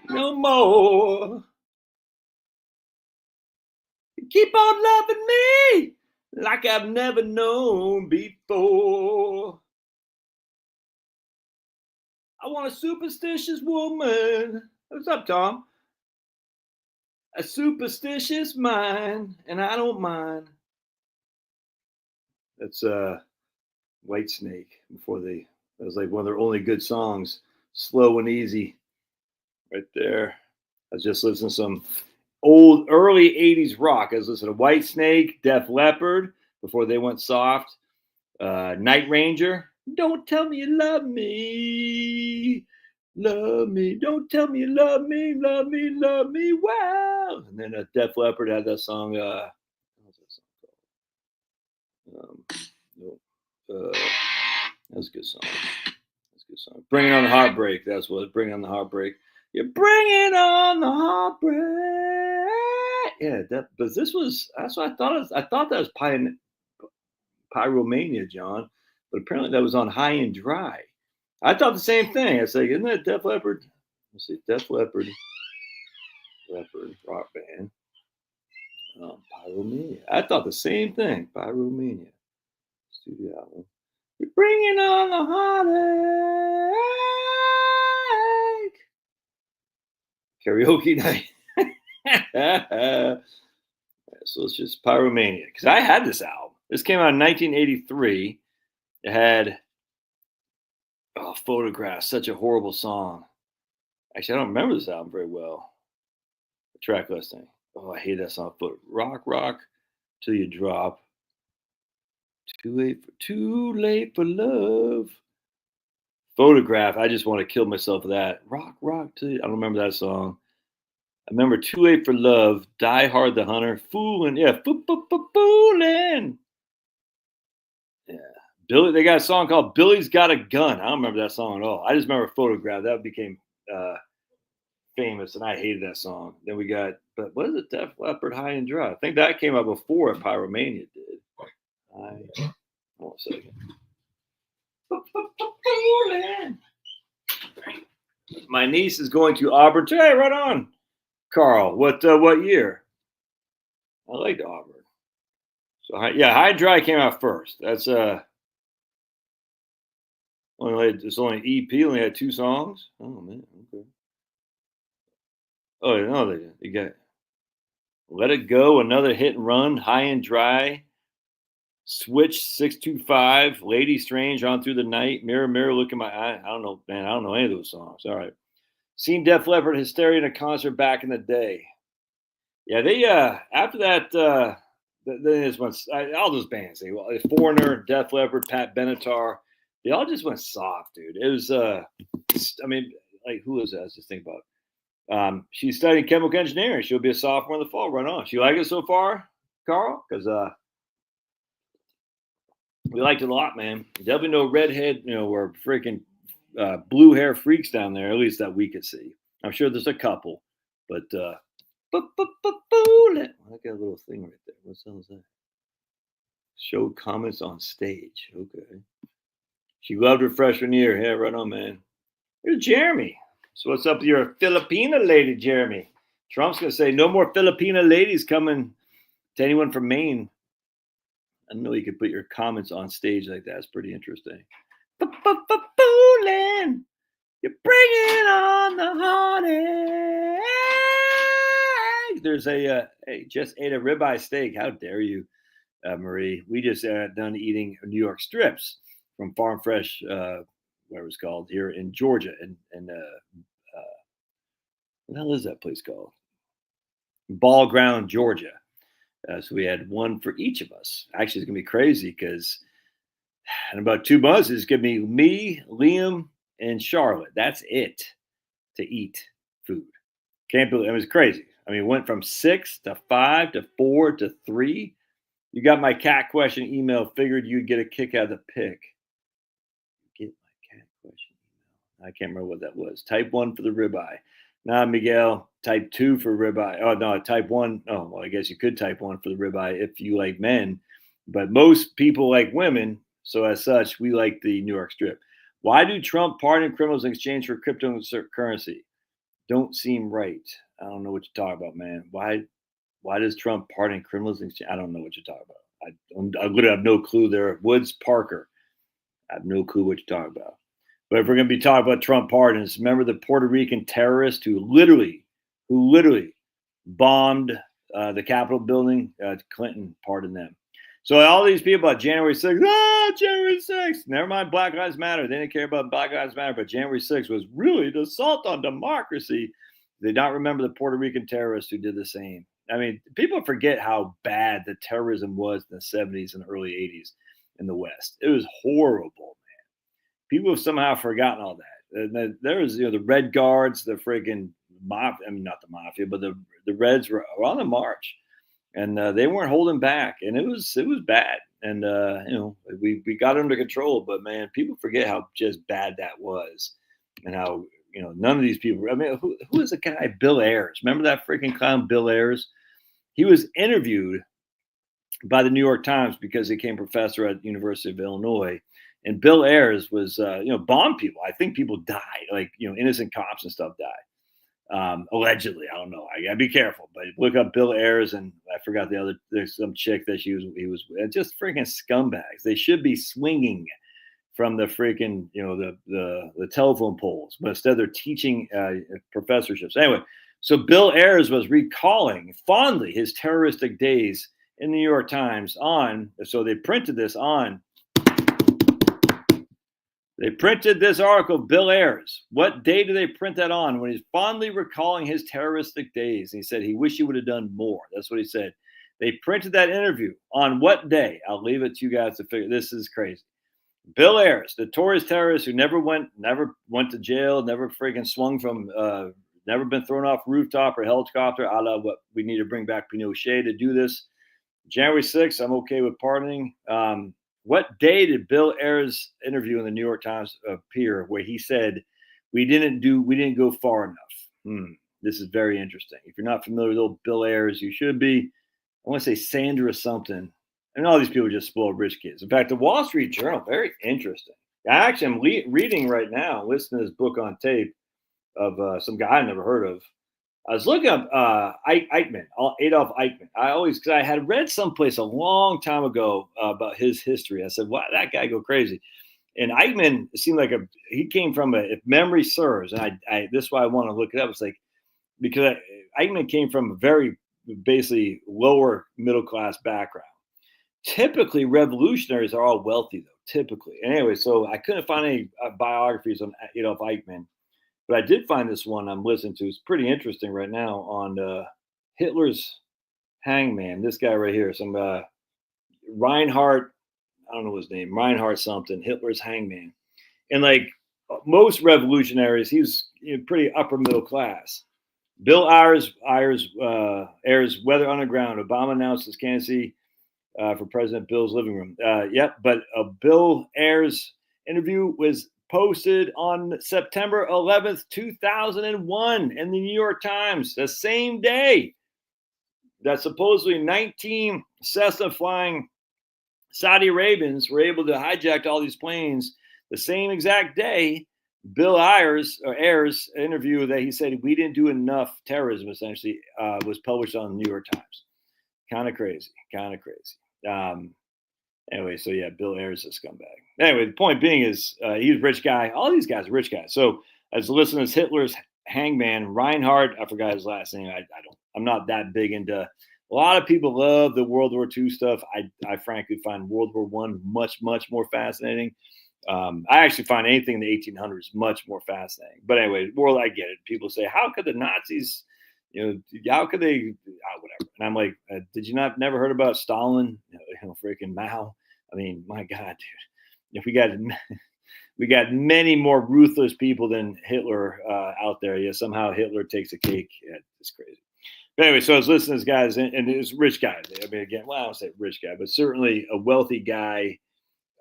no more. Keep on loving me like I've never known before. I want a superstitious woman. What's up, Tom? A superstitious mind, and I don't mind. That's White Snake before they. That was like one of their only good songs. Slow and easy, right there. I was just listening to some old early 80s rock. I was listening to White Snake, Def Leppard before they went soft. Night Ranger. Don't tell me you love me. Love me. Don't tell me you love me. Love me. Love me. Wow. And then Def Leppard had that song. What's that song called? That was a good song. That's a good song. Bringing on the Heartbreak. That's what. Bringing on the Heartbreak. You're bringing on the heartbreak. Yeah, but this was. That's what I thought. I thought that was Pyromania, John, but apparently that was on High and Dry. I thought the same thing. I was like, isn't that Def Leppard? Let's see, Def Leppard rock band. Pyromania. I thought the same thing. Pyromania studio album. You're bringing on the heartache. Karaoke night. So it's just Pyromania because I had this album. This came out in 1983. It had Photograph, such a horrible song. Actually, I don't remember this album very well. The track listing. Oh, I hate that song. But rock till you drop. Too late for love. Photograph. I just want to kill myself for that. Rock till you. I don't remember that song. I remember Too Late for Love, Die Hard the Hunter, Foolin', yeah, Foolin'. Yeah. Billy, they got a song called Billy's Got a Gun. I don't remember that song at all. I just remember Photograph. That became famous, and I hated that song. Then we got, but what is it, Def Leppard, High and Dry? I think that came out before Pyromania did. Hold on a second. My niece is going to Auburn today. Right on. Carl, what year? I liked Auburn. So High and Dry came out first. That's it's only EP. Only had 2 songs. Oh man, okay. Oh no, they got Let It Go, Another Hit and Run, High and Dry, Switch 625, Lady Strange, On Through the Night, Mirror Mirror, Look in My Eye. I don't know, man. I don't know any of those songs. All right. Seen Def Leppard Hysteria in a concert back in the day. Yeah, they after that then just went all those bands. Foreigner, Def Leppard, Pat Benatar, they all just went soft, dude. It was I mean, like who was that? I was just thinking about. She's studying chemical engineering. She'll be a sophomore in the fall. Right on. She like it so far, Carl? Because we liked it a lot, man. Definitely no redhead, or freaking blue hair freaks down there. At least that we could see. I'm sure there's a couple, but I got a little thing right there. What the hell is that? Showed comments on stage. Okay. She loved her freshman year. Yeah, right on, man. Here's Jeremy. So what's up with your Filipina lady, Jeremy? Trump's going to say no more Filipina ladies coming to anyone from Maine. I didn't know you could put your comments on stage like that. It's pretty interesting. Fooling. You're bringing on the heartache. There's hey, just ate a ribeye steak. How dare you, Marie? We just done eating New York strips from Farm Fresh, whatever it's called, here in Georgia. And what the hell is that place called? Ball Ground, Georgia. So we had one for each of us. Actually, it's going to be crazy because in about 2 months, it's going to be me, Liam, and Charlotte. That's it to eat food. Can't believe it. It was crazy. I mean, it went from 6 to 5 to 4 to 3. You got my cat question email. Figured you'd get a kick out of the pick. Get my cat question email. I can't remember what that was. Type 1 for the ribeye. Nah, Miguel. Type 2 for ribeye. Oh, no, type 1. Oh, well, I guess you could type 1 for the ribeye if you like men. But most people like women. So as such, we like the New York strip. Why do Trump pardon criminals in exchange for cryptocurrency? don't seem right. I don't know what you're talking about, man. Why does Trump pardon criminals? I don't know what you're talking about. I literally have no clue there. Woods Parker. I have no clue what you're talking about. But if we're going to be talking about Trump pardons, remember the Puerto Rican terrorist who literally bombed the Capitol building? Clinton pardoned them. So all these people about January 6th, January 6th. Never mind Black Lives Matter. They didn't care about Black Lives Matter, but January 6th was really an assault on democracy. They don't remember the Puerto Rican terrorists who did the same. I mean, people forget how bad the terrorism was in the 70s and early 80s in the West. It was horrible, man. People have somehow forgotten all that. And there was, the Red Guards, the freaking mafia. I mean, not the mafia, but the Reds were on the march, and they weren't holding back, and it was bad. And we got it under control, but man, people forget how just bad that was, and how none of these people. I mean, who is the guy? Bill Ayers. Remember that freaking clown, Bill Ayers? He was interviewed by the New York Times because he became professor at the University of Illinois. And Bill Ayers was, bombed people. I think people died, like, innocent cops and stuff died. Allegedly, I don't know. I gotta be careful, but look up Bill Ayers, and I forgot the other. There's some chick that he was just freaking scumbags. They should be swinging from the freaking, the telephone poles, but instead they're teaching professorships. Anyway, so Bill Ayers was recalling fondly his terroristic days in the New York Times so they printed this article, Bill Ayers. What day do they print that on? When he's fondly recalling his terroristic days. And he said he wished he would have done more. That's what he said. They printed that interview on what day? I'll leave it to you guys to figure. This is crazy. Bill Ayers, notorious terrorist who never went to jail, never freaking swung from, never been thrown off rooftop or helicopter, a la what we need to bring back Pinochet to do this. January 6th, I'm okay with pardoning. What day did Bill Ayers' interview in the New York Times appear where he said we didn't go far enough? This is very interesting. If you're not familiar with old Bill Ayers, you should be. I want to say Sandra something. And all these people are just spoiled rich kids. In fact, the Wall Street Journal, very interesting. Actually, I'm reading right now, listening to this book on tape of some guy I never heard of. I was looking up Eichmann, Adolf Eichmann. Because I had read someplace a long time ago about his history. I said, "Wow, that guy go crazy." And Eichmann seemed like he came from if memory serves, and this is why I want to look it up. It's like because Eichmann came from a very basically lower middle class background. Typically, revolutionaries are all wealthy, though. Typically, anyway. So I couldn't find any biographies on Adolf Eichmann. But I did find this one I'm listening to. It's pretty interesting right now on Hitler's hangman. This guy right here, some Reinhard, I don't know his name, Reinhard something, Hitler's hangman. And like most revolutionaries, he was pretty upper middle class. Bill Ayers, Weather Underground. Obama announced his candidacy for President Bill's living room. But Bill Ayers' interview was posted on September 11th, 2001 in the New York Times, the same day that supposedly 19 Cessna flying Saudi Arabians were able to hijack all these planes. The same exact day, Bill Ayers interview that he said we didn't do enough terrorism essentially was published on the New York Times. Kind of crazy. Anyway, so yeah, Bill Ayers is a scumbag. Anyway, the point being is he's a rich guy. All these guys are rich guys. So as listening to Hitler's hangman, Reinhard, I forgot his last name. I'm not that big into. A lot of people love the World War II stuff. I frankly find World War I much more fascinating. I actually find anything in the 1800s much more fascinating. But anyway, world, I get it. People say, how could the Nazis? How could they? Whatever. And I'm like, did you never heard about Stalin? Freaking Mao. I mean, my God, dude. If we got many more ruthless people than Hitler out there. Yeah, somehow Hitler takes a cake. Yeah, it's crazy. But anyway, so I was listening to this guys, and it's rich guy. I mean, again, well, I don't say rich guy, but certainly a wealthy guy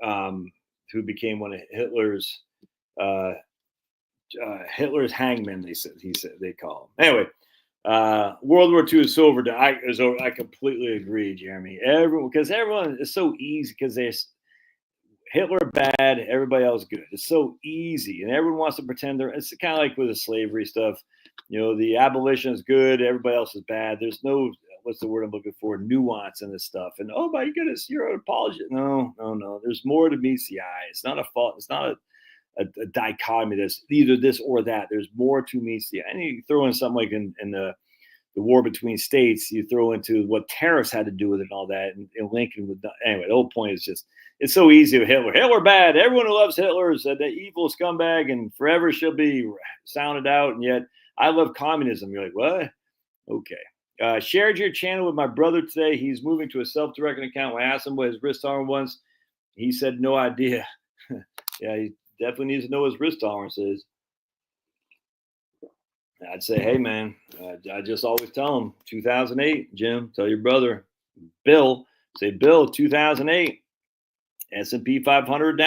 who became one of Hitler's hangmen. They call him. Anyway. World War II is over. I completely agree, Jeremy. Everyone is so easy because Hitler bad, everybody else good. It's so easy, and everyone wants to pretend they're. It's kind of like with the slavery stuff. The abolition is good, everybody else is bad. There's no what's the word I'm looking for? Nuance in this stuff. And oh my goodness, you're an apologist. No, no, no. There's more to meets the eye. It's not a fault. It's not a dichotomy. That's either this or that. There's more to meets the eye. And you throw in something like in the war between states, you throw into what tariffs had to do with it and all that. And Lincoln would anyway. The whole point is just it's so easy with Hitler. Hitler bad. Everyone who loves Hitler is the evil scumbag, and forever she'll be sounded out. And yet I love communism. You're like, what? Okay. Shared your channel with my brother today. He's moving to a self-directed account. When I asked him what his risk tolerance was, he said no idea. Yeah, he definitely needs to know what his risk tolerance is. I'd say, hey, man, I just always tell him 2008, Jim, tell your brother, Bill, say, Bill, 2008, S&P 500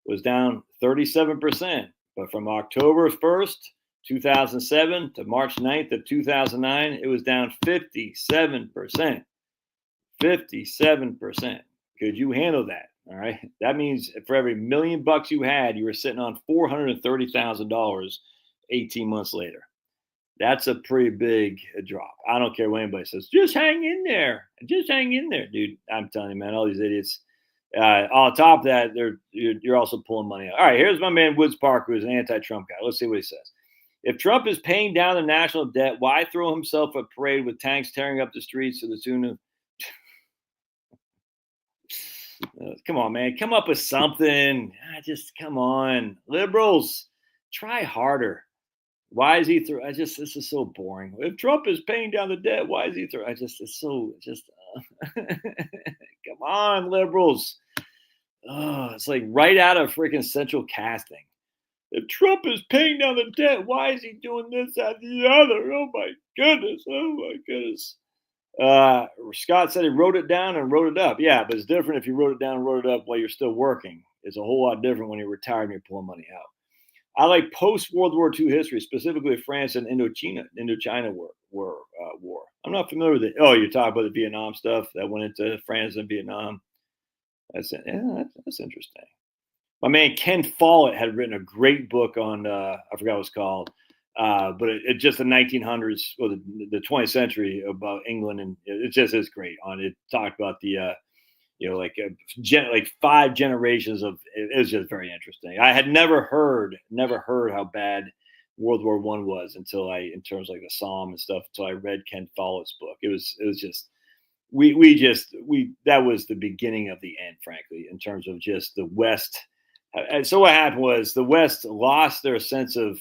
was down 37%. But from October 1st, 2007 to March 9th of 2009, it was down 57%. 57%. Could you handle that? All right. That means for every $1 million you had, you were sitting on $430,000 18 months later. That's a pretty big drop. I don't care what anybody says. Just hang in there. Just hang in there, dude. I'm telling you, man, all these idiots. On top of that, you're also pulling money out. All right, here's my man Woods Parker, who's an anti-Trump guy. Let's see what he says. If Trump is paying down the national debt, why throw himself a parade with tanks tearing up the streets to the tune of come on, man. Come up with something. Just come on. Liberals, try harder. Why is he through? This is so boring. If Trump is paying down the debt, why is he through? Come on, liberals. Oh, it's like right out of freaking central casting. If Trump is paying down the debt, why is he doing this, that, the other? Oh my goodness. Oh my goodness. Scott said he wrote it down and wrote it up. Yeah, but it's different if you wrote it down and wrote it up while you're still working. It's a whole lot different when you're retired and you're pulling money out. I like post-World War II history, specifically France and Indochina war. I'm not familiar with it. Oh, you're talking about the Vietnam stuff that went into France and Vietnam. That's interesting. My man Ken Follett had written a great book on I forgot what it's called, but it just the 1900s or the 20th century about England, and it just is great. It talked about the like 5 generations of it was just very interesting. I had never heard how bad World War I was until in terms of like the Psalm and stuff, until I read Ken Follett's book. It was just that was the beginning of the end, frankly, in terms of just the West. And so what happened was the West lost their sense of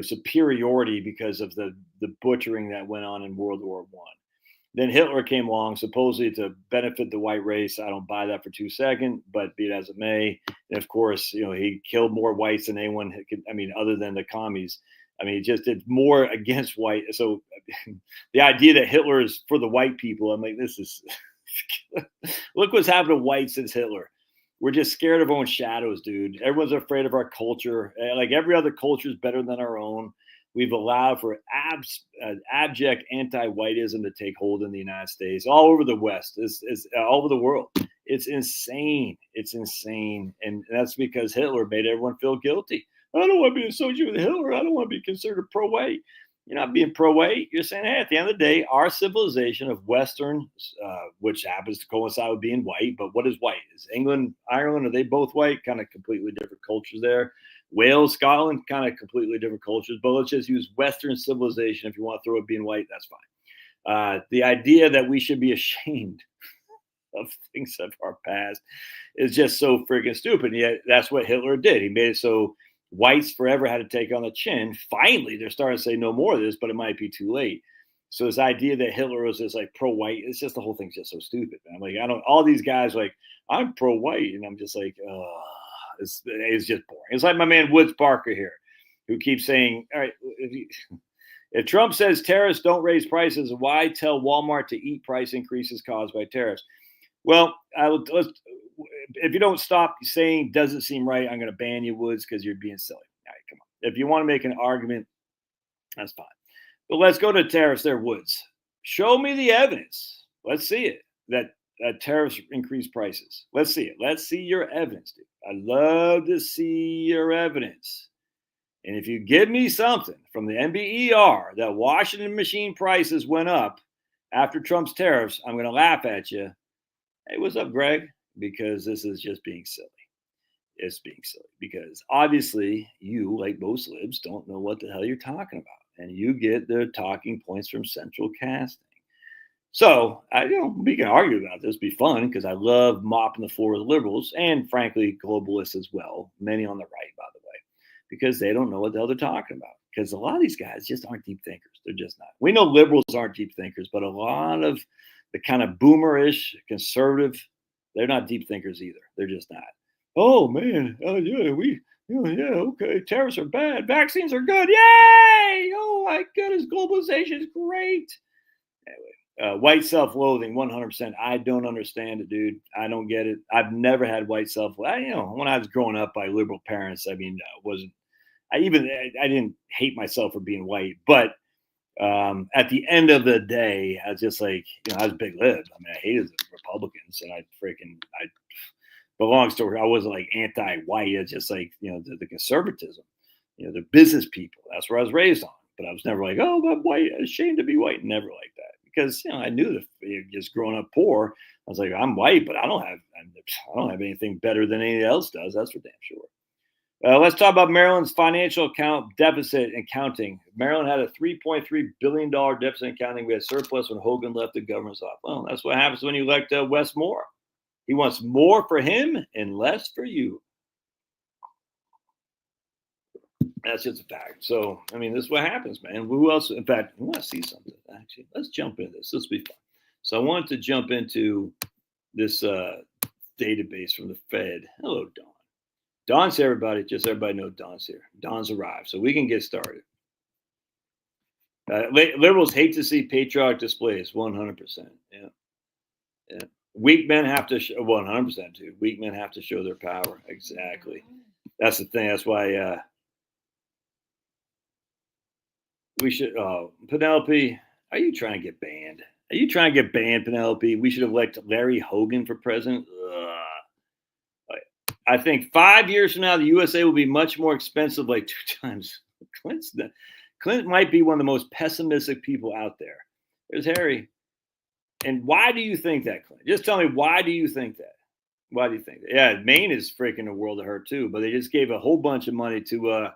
superiority because of the butchering that went on in World War I. Then Hitler came along, supposedly to benefit the white race. I don't buy that for 2 seconds, but be it as it may. And of course, he killed more whites than anyone could. I mean, other than the commies. I mean, he just did more against white. So the idea that Hitler is for the white people, I'm like, this is look what's happened to whites since Hitler. We're just scared of our own shadows, dude. Everyone's afraid of our culture. Like every other culture is better than our own. We've allowed for abject anti-whiteism to take hold in the United States, all over the West, it's all over the world. It's insane. It's insane. And that's because Hitler made everyone feel guilty. I don't want to be associated with Hitler. I don't want to be considered pro-white. You're not being pro-white. You're saying, hey, at the end of the day, our civilization of Western, which happens to coincide with being white, but what is white? Is England, Ireland, are they both white? Kind of completely different cultures there. Wales, Scotland, kind of completely different cultures, but let's just use Western civilization. If you want to throw it being white, that's fine. The idea that we should be ashamed of things of our past is just so freaking stupid. Yet that's what Hitler did. He made it so whites forever had to take on the chin. Finally, they're starting to say no more of this, but it might be too late. So this idea that Hitler was just like pro-white, it's just the whole thing's just so stupid, man. Like all these guys like, I'm pro-white, and I'm just like, it's just boring. It's like my man Woods Parker here, who keeps saying, all right, if Trump says tariffs don't raise prices, why tell Walmart to eat price increases caused by tariffs? Well, if you don't stop saying doesn't seem right, I'm going to ban you, Woods, because you're being silly. All right, come on. If you want to make an argument, that's fine. But let's go to tariffs there, Woods. Show me the evidence. Let's see it. That that tariffs increase prices. Let's see it. Let's see your evidence, dude. I love to see your evidence. And if you give me something from the NBER that Washington machine prices went up after Trump's tariffs, I'm going to laugh at you. Hey, what's up, Greg? Because this is just being silly. It's being silly because obviously you, like most libs, don't know what the hell you're talking about. And you get the talking points from central casting. So, we can argue about this, be fun, because I love mopping the floor with liberals and, frankly, globalists as well. Many on the right, by the way, because they don't know what the hell they're talking about. Because a lot of these guys just aren't deep thinkers. They're just not. We know liberals aren't deep thinkers, but a lot of the kind of boomerish, conservative, they're not deep thinkers either. They're just not. Oh, man. Oh, yeah, okay. Tariffs are bad. Vaccines are good. Yay! Oh, my goodness. Globalization is great. Anyway, white self-loathing, 100%. I don't understand it, dude. I don't get it. I've never had white self-loathing. When I was growing up by liberal parents, I didn't hate myself for being white, but at the end of the day, I was just like, I was a big lib. I mean, I hated the Republicans, and but long story, I wasn't like anti-white. It's just like, the conservatism, the business people. That's where I was raised on. But I was never like, oh, I'm white. I'm ashamed to be white. Never like that. Because, I knew that just growing up poor, I was like, I'm white, but I don't have anything better than anyone else does. That's for damn sure. Let's talk about Maryland's financial account deficit and counting. Maryland had a $3.3 billion deficit in counting. We had surplus when Hogan left the governor's office. Well, that's what happens when you elect Wes Moore. He wants more for him and less for you. That's just a fact. So, this is what happens, man. Who else? In fact, I want to see something, actually. Let's jump into this. This will be fun. So I wanted to jump into this database from the Fed. Hello, Dawn. Dawn's here, everybody. Just everybody know Dawn's here. Dawn's arrived. So we can get started. Liberals hate to see patriotic displays. 100%. Yeah. Weak men have to 100% too. Weak men have to show their power. Exactly. That's the thing. That's why we should. Penelope, are you trying to get banned? Are you trying to get banned, Penelope? We should elect Larry Hogan for president. I think 5 years from now, the USA will be much more expensive, like 2 times. Clinton might be one of the most pessimistic people out there. There's Harry. And why do you think that, Clint? Just tell me, why do you think that? Why do you think that? Yeah, Maine is freaking the world of hurt too, but they just gave a whole bunch of money to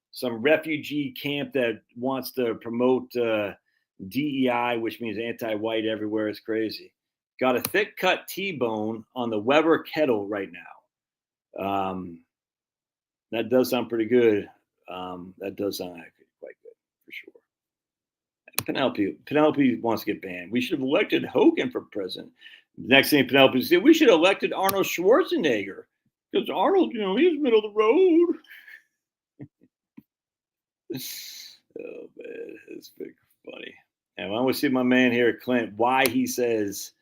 some refugee camp that wants to promote DEI, which means anti-white everywhere. It's crazy. Got a thick cut T-bone on the Weber kettle right now. That does sound pretty good. That does sound quite good for sure. Penelope wants to get banned. We should have elected Hogan for president. Next thing Penelope said, we should have elected Arnold Schwarzenegger because Arnold, he's middle of the road. Oh man, it's big funny. And I want to see my man here, Clint, why he says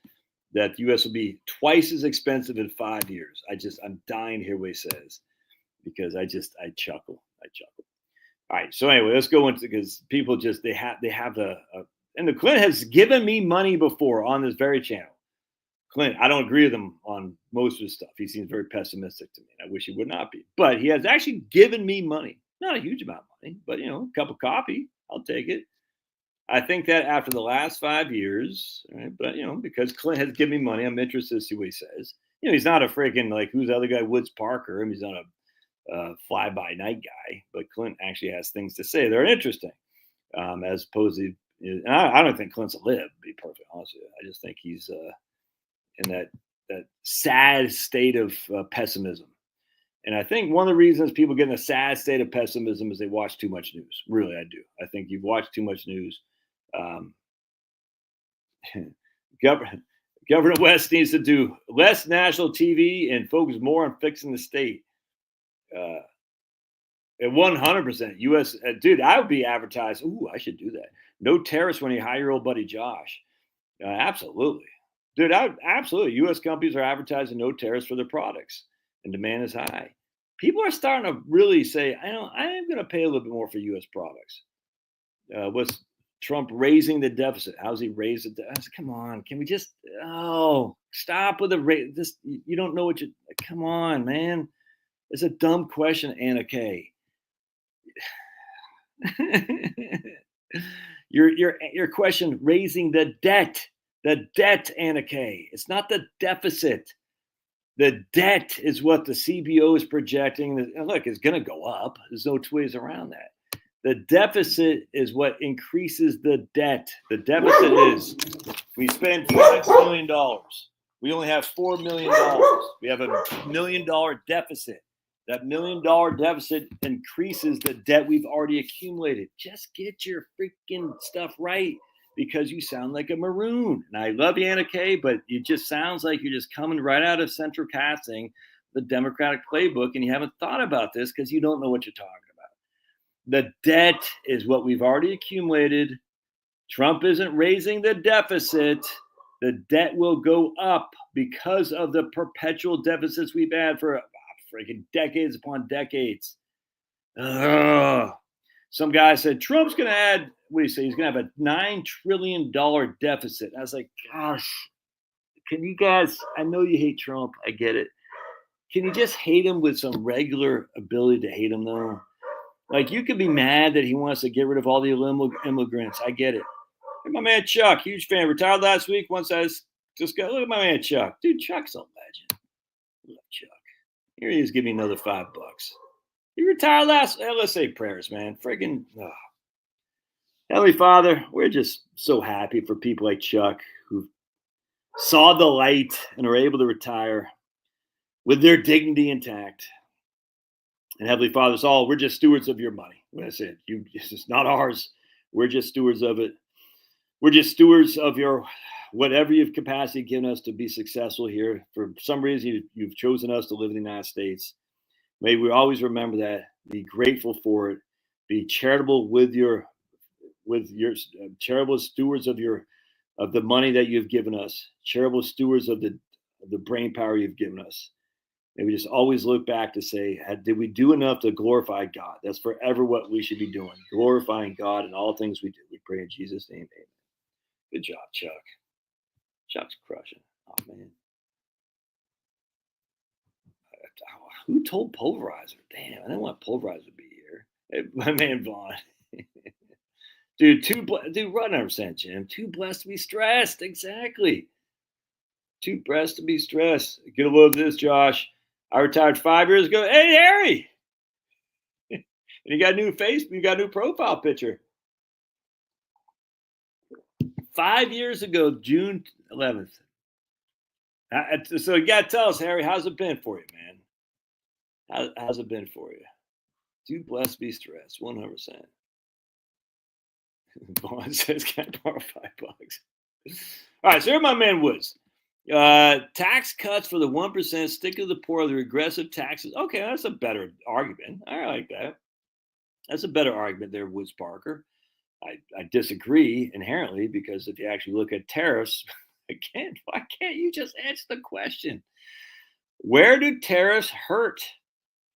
that the U.S. will be twice as expensive in 5 years. I'm dying to hear what he says because I chuckle. All right. So anyway, let's go into, because people just, they have and the Clint has given me money before on this very channel. Clint, I don't agree with him on most of his stuff. He seems very pessimistic to me. I wish he would not be, but he has actually given me money. Not a huge amount of money, but a cup of coffee, I'll take it. I think that after the last 5 years, right, but because Clint has given me money, I'm interested to see what he says. He's not a freaking who's the other guy, Woods Parker. He's not a fly-by-night guy, but Clint actually has things to say that are interesting, as opposed to. I don't think Clint's a lib, to be perfectly honest with you. I just think he's in that sad state of pessimism. And I think one of the reasons people get in a sad state of pessimism is they watch too much news. Really, I do. I think you've watched too much news. Governor West needs to do less national TV and focus more on fixing the state. At 100%, U.S. Dude, I would be advertised. Ooh, I should do that. No tariffs when you hire your old buddy Josh. Absolutely. Dude, absolutely. U.S. companies are advertising no tariffs for their products, and demand is high. People are starting to really say, I am going to pay a little bit more for U.S. products. Trump raising the deficit. How's he raise the deficit? Come on, can we just stop with the rate? This you don't know what you. Come on, man. It's a dumb question, Anna K. your question raising the debt, Anna K. It's not the deficit. The debt is what the CBO is projecting. And look, it's going to go up. There's no two ways around that. The deficit is what increases the debt. The deficit is we spend $5 million. We only have $4 million. We have a $1 million deficit. That $1 million deficit increases the debt we've already accumulated. Just get your freaking stuff right, because you sound like a maroon. And I love you, Anna Kay, but it just sounds like you're just coming right out of central casting, the Democratic playbook, and you haven't thought about this because you don't know what you're talking about. The debt is what we've already accumulated. Trump isn't raising the deficit. The debt will go up because of the perpetual deficits we've had for freaking decades upon decades. Some guy said Trump's going to add, what do you say? He's going to have a $9 trillion deficit. I was like, gosh, can you guys, I know you hate Trump. I get it. Can you just hate him with some regular ability to hate him, though? Like, you could be mad that he wants to get rid of all the immigrants. I get it. Look at my man Chuck, huge fan. Retired last week. Once I just got, look at my man Chuck. Dude, Chuck's a legend. I love Chuck. Here he is giving me another $5. He retired let's say prayers, man. Friggin' Heavenly Father, we're just so happy for people like Chuck who saw the light and are able to retire with their dignity intact. And Heavenly Father, we're just stewards of your money. When I said, it's not ours. We're just stewards of it. We're just stewards of your whatever you've capacity given us to be successful here. For some reason, you've chosen us to live in the United States. May we always remember that. Be grateful for it. Be charitable with your charitable stewards of the money that you've given us. Charitable stewards of the brain power you've given us. And we just always look back to say, did we do enough to glorify God? That's forever what we should be doing, glorifying God in all things we do. We pray in Jesus' name, amen. Good job, Chuck. Chuck's crushing. Oh, man. Who told Pulverizer? Damn, I didn't want Pulverizer to be here. Hey, my man Vaughn. Dude, run 100%, Jim. Too blessed to be stressed. Exactly. Too blessed to be stressed. Get a load of this, Josh. I retired 5 years ago. Hey, Harry. And you got a new face. You got a new profile picture. 5 years ago, June 11th. So you got to tell us, Harry, how's it been for you, man? How's it been for you? Too blessed to be stressed, 100%. Vaughn says, can I borrow $5? All right, so here's my man Woods. Tax cuts for the 1%, stick to the poor, the regressive taxes. Okay, that's a better argument. I like that. That's a better argument there, Woods Parker. I disagree inherently, because if you actually look at tariffs, again, why can't you just answer the question? Where do tariffs hurt?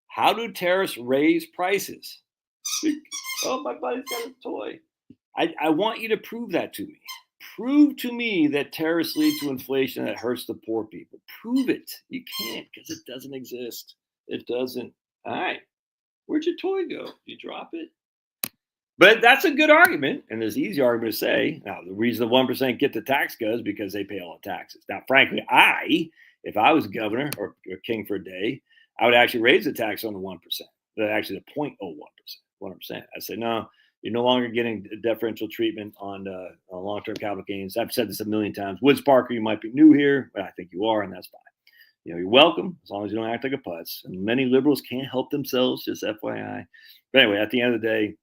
How do tariffs raise prices? Oh, my buddy's got a toy. I want you to prove that to me. Prove to me that tariffs lead to inflation that hurts the poor people. Prove it. You can't, because it doesn't exist. It doesn't. All right. Where'd your toy go? Did you drop it? But that's a good argument, and there's an easy argument to say. Now, the reason the 1% get the tax cuts is because they pay all the taxes. Now, frankly, if I was governor or king for a day, I would actually raise the tax on the 1%. Actually, the 0.01%, 1%. I say, no, you're no longer getting differential treatment on long-term capital gains. I've said this a million times. Woods Parker, you might be new here, but I think you are, and that's fine. You're welcome, as long as you don't act like a putz. And many liberals can't help themselves, just FYI. But anyway, at the end of the day,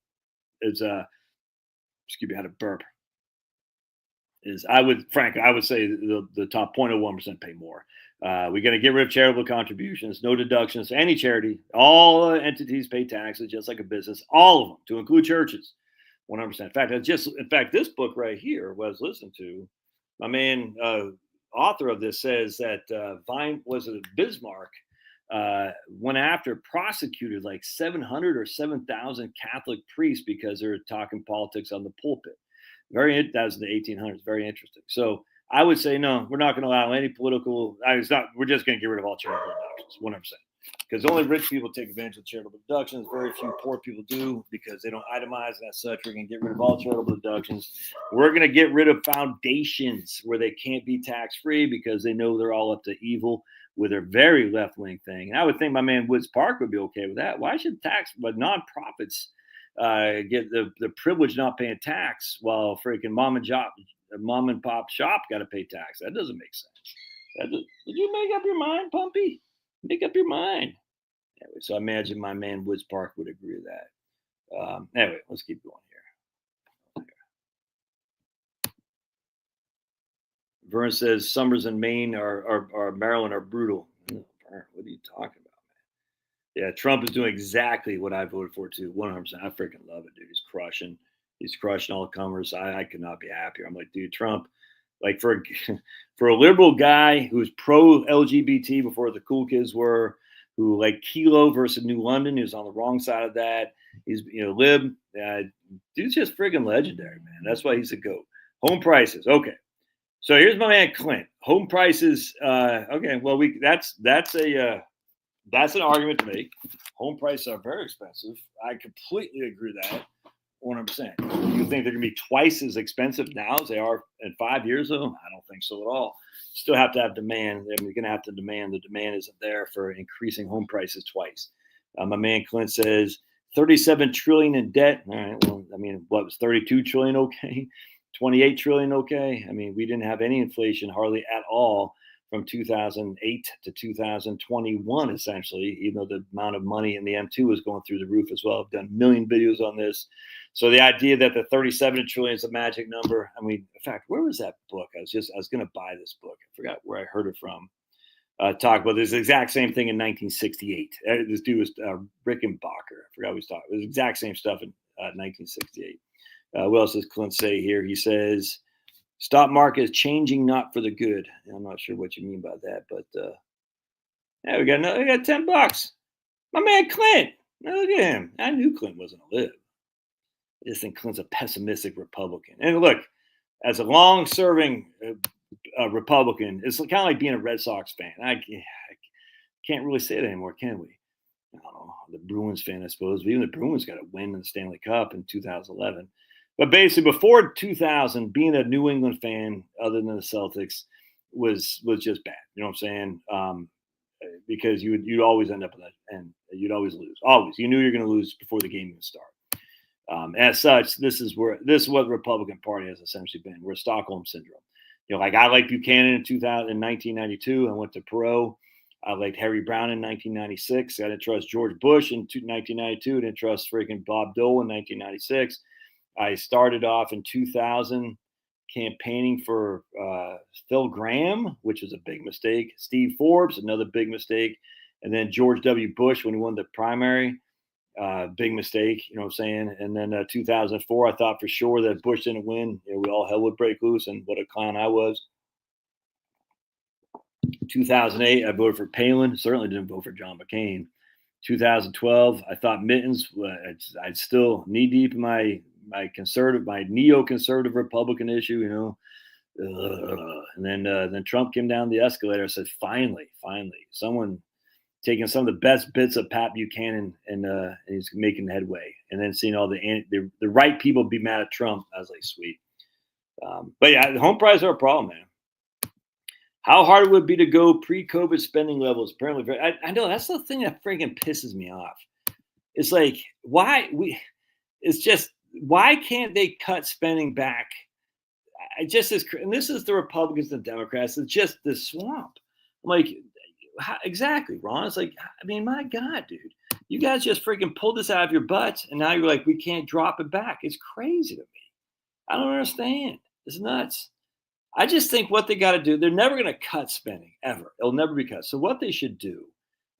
excuse me, I had a burp. I would say the top 0.01% pay more. We're going to get rid of charitable contributions, no deductions to any charity. All entities pay taxes just like a business, all of them, to include churches, 100%. In fact, this book right here was listened to. My man, author of this, says that Bismarck went after, prosecuted like 700 or 7,000 Catholic priests because they're talking politics on the pulpit. That was in the 1800s. Very interesting. So I would say no. We're not going to allow any political. It's not. We're just going to get rid of all charitable deductions. 100%. Because only rich people take advantage of charitable deductions. Very few poor people do because they don't itemize and as such. We're going to get rid of all charitable deductions. We're going to get rid of foundations where they can't be tax-free because they know they're all up to evil with their very left-wing thing. And I would think my man Woods Park would be okay with that. Why should but nonprofits get the privilege of not paying tax while freaking mom and pop shop got to pay tax? That doesn't make sense. Did you make up your mind, Pumpy? Make up your mind. Anyway, so I imagine my man Woods Park would agree with that. Anyway, let's keep going here. Vern says summers in Maine or Maryland are brutal. What are you talking about, man? Yeah, Trump is doing exactly what I voted for too. 100%. I freaking love it, dude. He's crushing all the comers. I could not be happier. I'm like, dude, Trump, like for a liberal guy who's pro LGBT before the cool kids were, who like Kelo versus New London, who's on the wrong side of that. He's lib. Dude's just friggin' legendary, man. That's why he's a GOAT. Home prices, okay. So here's my man Clint. Home prices, okay. Well, that's an argument to make. Home prices are very expensive. I completely agree with that. 100%. You think they're going to be twice as expensive now as they are in 5 years ago? I don't think so at all. You still have to have demand. I mean, you're going to have to demand. The demand isn't there for increasing home prices twice. My man Clint says 37 trillion in debt. All right. Well, I mean, what was 32 trillion? Okay. 28 trillion. Okay. I mean, we didn't have any inflation hardly at all from 2008 to 2021, essentially, even though the amount of money in the M2 was going through the roof as well. I've done a million videos on this. So the idea that the 37 trillion is a magic number. I mean, in fact, where was that book? I was going to buy this book. I forgot where I heard it from. Talk about this exact same thing in 1968. This dude was Rickenbacker. I forgot what he was talking. It was the exact same stuff in 1968. What else does Clint say here? He says, stock market is changing, not for the good. I'm not sure what you mean by that, but yeah, we got $10. My man Clint. Now look at him. I knew Clint wasn't a lib. I just think Clint's a pessimistic Republican. And look, as a long-serving Republican, it's kind of like being a Red Sox fan. I can't really say that anymore, can we? I don't know. The Bruins fan, I suppose. But even the Bruins got a win in the Stanley Cup in 2011. But basically, before 2000, being a New England fan, other than the Celtics, was just bad. You know what I'm saying? Because you'd always end up in that, and you'd always lose. Always, you knew you were going to lose before the game even started. As such, this is what the Republican Party has essentially been. We're Stockholm syndrome. Like I liked Buchanan in 1992. I went to Perot. I liked Harry Brown in 1996. I didn't trust George Bush in 1992. I didn't trust freaking Bob Dole in 1996. I started off in 2000 campaigning for Phil Gramm, which was a big mistake. Steve Forbes, another big mistake. And then George W. Bush when he won the primary. Big mistake, you know what I'm saying? And then 2004, I thought for sure that Bush didn't win. We all hell would break loose, and what a clown I was. 2008, I voted for Palin. Certainly didn't vote for John McCain. 2012, I thought Mittens. I'd still knee deep in my neoconservative Republican issue, And then Trump came down the escalator. I said, finally, someone taking some of the best bits of Pat Buchanan and he's making headway. And then seeing all the right people be mad at Trump, I was like, sweet. But yeah, the home prices are a problem, man. How hard it would be to go pre-COVID spending levels? Apparently, I know that's the thing that freaking pisses me off. It's like, why can't they cut spending back? And this is the Republicans and Democrats. It's just this swamp. Like, exactly, Ron. It's like, I mean, my God, dude, you guys just freaking pulled this out of your butts, and now you're like, we can't drop it back. It's crazy to me. I don't understand. It's nuts. I just think what they got to do, they're never going to cut spending, ever. It'll never be cut. So what they should do,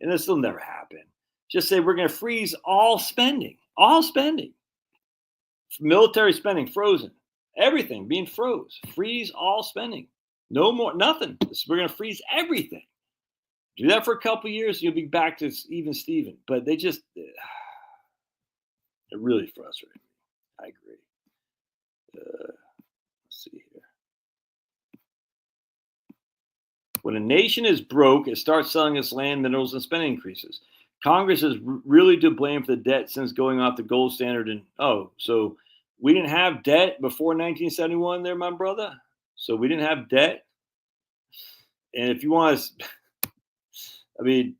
and this will never happen, just say we're going to freeze all spending. Military spending, frozen. Everything being froze. Freeze all spending. No more, nothing. We're going to freeze everything. Do that for a couple of years, you'll be back to even Steven. But they just, it really frustrating me. I agree. When a nation is broke, it starts selling its land, minerals, and spending increases. Congress is really to blame for the debt since going off the gold standard. And so we didn't have debt before 1971, there, my brother. So we didn't have debt. And if you want to, I mean,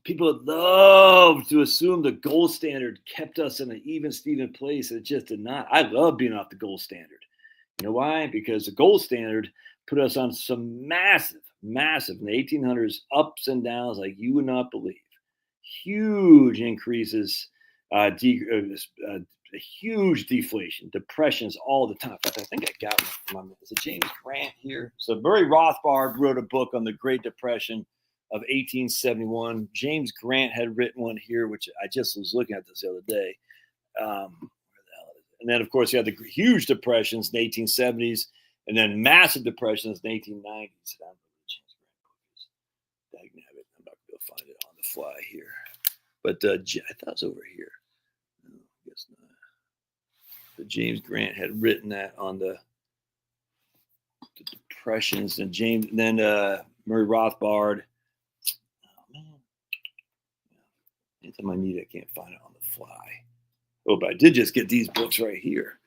people love to assume the gold standard kept us in an even Steven place. It just did not. I love being off the gold standard. You know why? Because the gold standard put us on some massive in the 1800s ups and downs like you would not believe. Huge increases, huge deflation, depressions all the time. In fact, I think I got one. Is it James Grant here? So Murray Rothbard wrote a book on the Great Depression of 1871. James Grant had written one here, which I just was looking at this the other day. And then, of course, you had the huge depressions in the 1870s, and then massive depressions in the 1890s. I'm not going to find it on the fly here. But I thought it was over here. No, I guess not. But James Grant had written that on the depressions, and then Murray Rothbard. Oh, man. Anytime I need it, I can't find it on the fly. Oh, but I did just get these books right here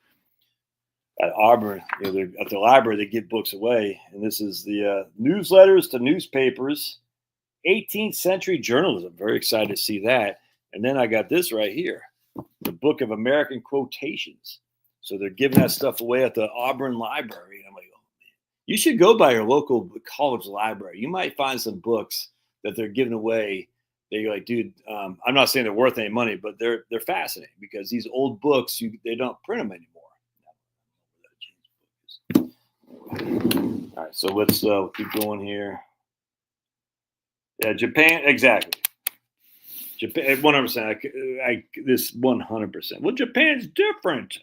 at Auburn. At the library, they give books away. And this is the Newsletters to Newspapers, 18th Century Journalism. Very excited to see that. And then I got this right here, the Book of American Quotations. So they're giving that stuff away at the Auburn Library. And I'm like, oh, man. You should go by your local college library. You might find some books that they're giving away. They're like, dude, I'm not saying they're worth any money, but they're fascinating because these old books, they don't print them anymore. All right, so let's keep going here. Yeah, Japan, exactly. Japan, 100%. This 100%. Well, Japan's different.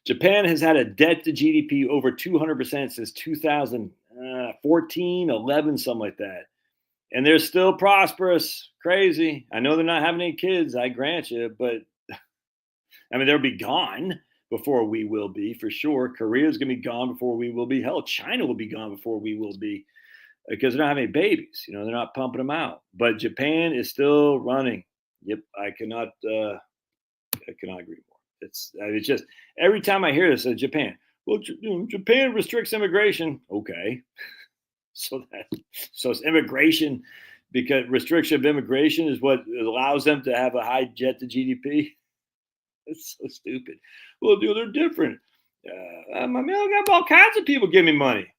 Japan has had a debt to GDP over 200% since 2014, 11, something like that. And they're still prosperous. Crazy. I know they're not having any kids, I grant you, but I mean, they'll be gone before we will be, for sure. Korea's going to be gone before we will be. Hell, China will be gone before we will be because they're not having any babies. They're not pumping them out. But Japan is still running. Yep, I cannot agree more. It's just every time I hear this, Japan. Well, Japan restricts immigration. Okay. So it's immigration, because restriction of immigration is what allows them to have a high debt to GDP. It's so stupid. Well, they're different. I got all kinds of people give me money.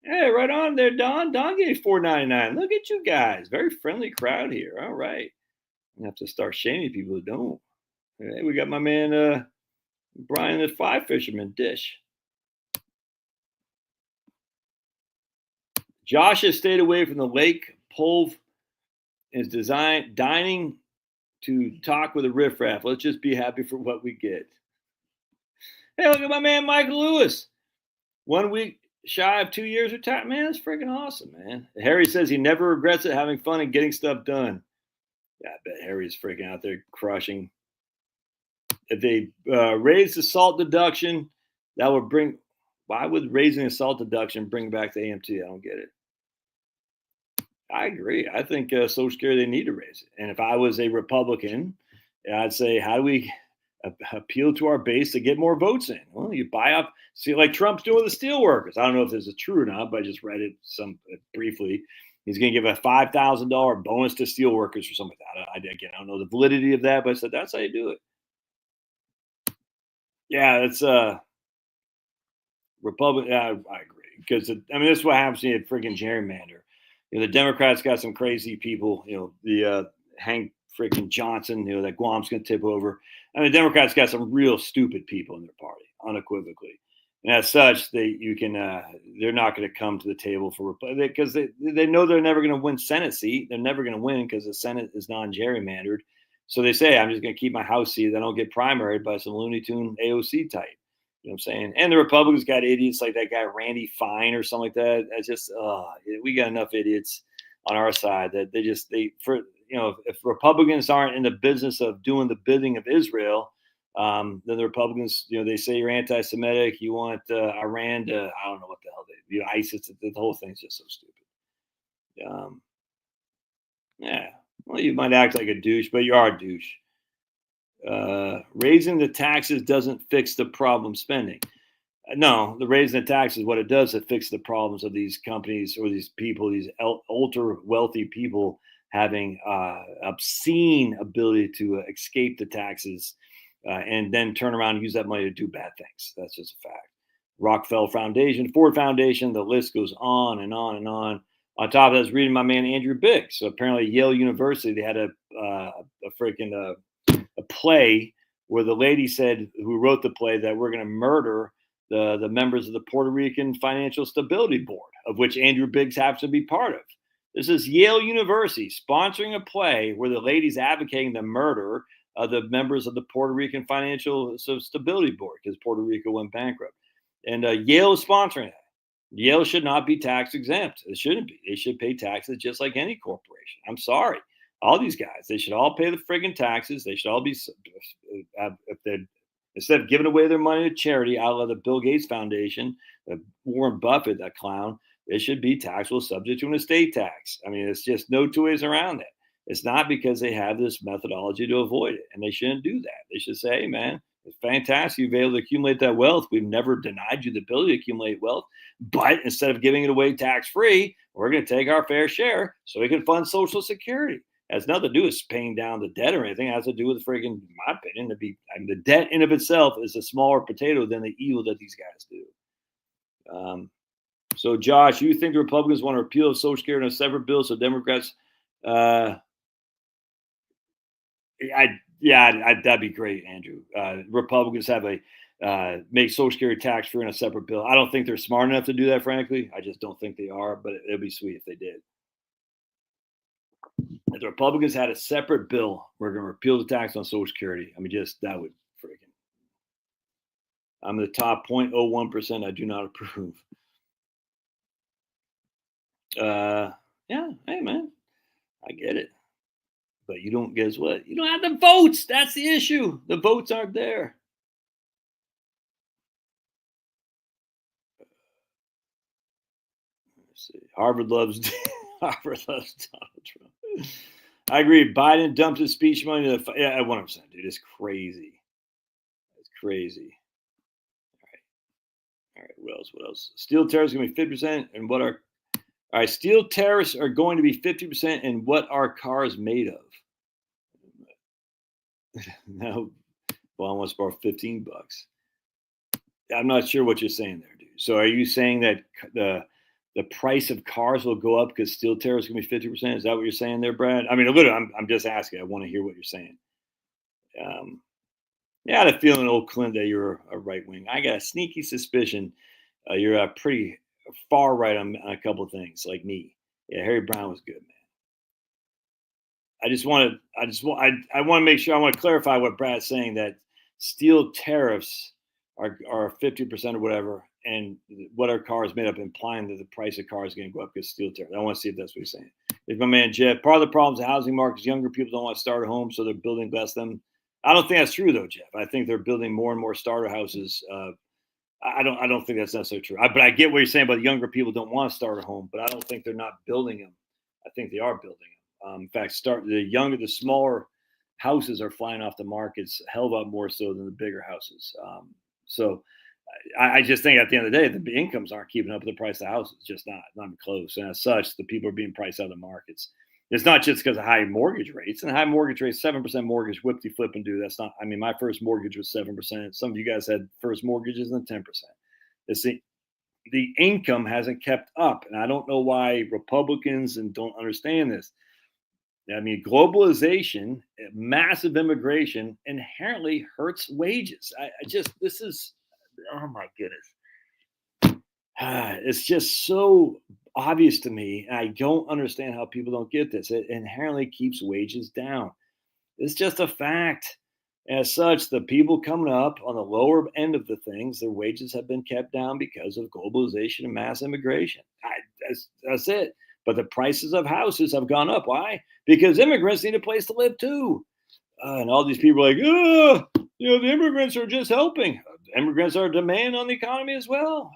Hey, right on there, Don. Don gave $4.99. Look at you guys. Very friendly crowd here. All right. I have to start shaming people who don't. Hey, we got my man Brian the Fly Fisherman Dish. Josh has stayed away from the lake. Pulv is dining to talk with a riffraff. Let's just be happy for what we get. Hey, look at my man Michael Lewis. 1 week shy of 2 years retired. Man, that's freaking awesome, man. Harry says he never regrets it, having fun and getting stuff done. Yeah, I bet Harry's freaking out there crushing. If they raise the SALT deduction, that would bring. Why would raising the SALT deduction bring back the AMT? I don't get it. I agree. I think Social Security, they need to raise it. And if I was a Republican, I'd say, how do we appeal to our base to get more votes in? Well, you buy up, see, like Trump's doing with the steelworkers. I don't know if this is true or not, but I just read it briefly. He's going to give a $5,000 bonus to steelworkers or something like that. I don't know the validity of that, but I said that's how you do it. Yeah, it's Republican. Yeah, I agree, because this is what happens when you freaking gerrymander. The Democrats got some crazy people. The Hank freaking Johnson. That Guam's going to tip over. The Democrats got some real stupid people in their party, unequivocally. And as such, they're not going to come to the table for because they know they're never going to win Senate seat. They're never going to win because the Senate is non-gerrymandered. So they say, I'm just going to keep my House seat. Then I'll get primaried by some Looney Tune AOC type. You know what I'm saying? And the Republicans got idiots like that guy Randy Fine or something like that. It's just, we got enough idiots on our side that if Republicans aren't in the business of doing the bidding of Israel, Then the Republicans, they say you're anti-Semitic. You want Iran to, I don't know what the hell ISIS. The whole thing's just so stupid. Yeah. Well, you might act like a douche, but you are a douche. Raising the taxes doesn't fix the problem spending. No, the raising the taxes, what it does, it fixes the problems of these companies or these people, these ultra wealthy people having obscene ability to escape the taxes and then turn around and use that money to do bad things. That's just a fact. Rockefeller Foundation, Ford Foundation, the list goes on and on and on. On top of that, I was reading my man Andrew Biggs. So apparently Yale University, they had a play where the lady said, who wrote the play, that we're going to murder the members of the Puerto Rican Financial Stability Board, of which Andrew Biggs happens to be part of. This is Yale University sponsoring a play where the lady's advocating the murder of the members of the Puerto Rican Financial Stability Board because Puerto Rico went bankrupt. And Yale is sponsoring that. Yale should not be tax exempt. It shouldn't be. They should pay taxes just like any corporation. I'm sorry. All these guys, they should all pay the friggin' taxes. They should all be, if they're, instead of giving away their money to charity, out of the Bill Gates Foundation, Warren Buffett, that clown, they should be taxable subject to an estate tax. I mean, it's just no two ways around it. It's not because they have this methodology to avoid it, and they shouldn't do that. They should say, hey, man, it's fantastic you've been able to accumulate that wealth. We've never denied you the ability to accumulate wealth, but instead of giving it away tax-free, we're going to take our fair share so we can fund Social Security. It has nothing to do with paying down the debt or anything. It has to do with friggin', in my opinion, the debt in of itself is a smaller potato than the evil that these guys do. So, Josh, you think the Republicans want to repeal Social Security in a separate bill so Democrats? That'd be great, Andrew. Republicans have make Social Security tax free in a separate bill. I don't think they're smart enough to do that, frankly. I just don't think they are, but it'd be sweet if they did. If the Republicans had a separate bill, we're going to repeal the tax on Social Security. I mean, that would freaking. I'm the top 0.01%. I do not approve. Yeah, hey, man, I get it. But you don't, guess what? You don't have the votes. That's the issue. The votes aren't there. Let's see. Harvard loves Donald Trump. I agree. Biden dumped his speech money to the 100%, dude. It's crazy. It's crazy. All right. What else? Steel tariffs are going to be 50%, and what are all right? Steel tariffs are going to be 50%, and what are cars made of? Now, well, I want to borrow $15. I'm not sure what you're saying there, dude. So, are you saying that the price of cars will go up because steel tariffs are going to be 50%? Is that what you're saying there, Brad? I mean, literally, I'm just asking. I want to hear what you're saying. I had a feeling, old Clint, that you're a right wing. I got a sneaky suspicion you're pretty far right on a couple of things, like me. Yeah, Harry Brown was good, man. I want to make sure, I want to clarify what Brad's saying, that steel tariffs are 50% or whatever, and what our cars made up, implying that the price of cars is going to go up because steel tariffs. I want to see if that's what he's saying. There's my man Jeff. Part of the problem is the housing market is younger people don't want to start a home, so they're building less of them. I don't think that's true though, Jeff. I think they're building more and more starter houses. I don't think that's necessarily true. But I get what you're saying about younger people don't want to start a home, but I don't think they're not building them. I think they are building them. In fact, the smaller houses are flying off the markets a hell of a lot more so than the bigger houses. So I just think at the end of the day, the incomes aren't keeping up with the price of houses. Just not even close. And as such, the people are being priced out of the markets. It's not just because of high mortgage rates. And high mortgage rates, 7% mortgage, whip-de flip and do. That's not. I mean, my first mortgage was 7%. Some of you guys had first mortgages in 10%. It's the income hasn't kept up, and I don't know why Republicans don't understand this. I mean, globalization, massive immigration inherently hurts wages. This is, oh my goodness. It's just so obvious to me. And I don't understand how people don't get this. It inherently keeps wages down. It's just a fact. As such, the people coming up on the lower end of the things, their wages have been kept down because of globalization and mass immigration. That's it. But the prices of houses have gone up. Why? Because immigrants need a place to live too. And all these people are like, The immigrants are just helping. Immigrants are a demand on the economy as well.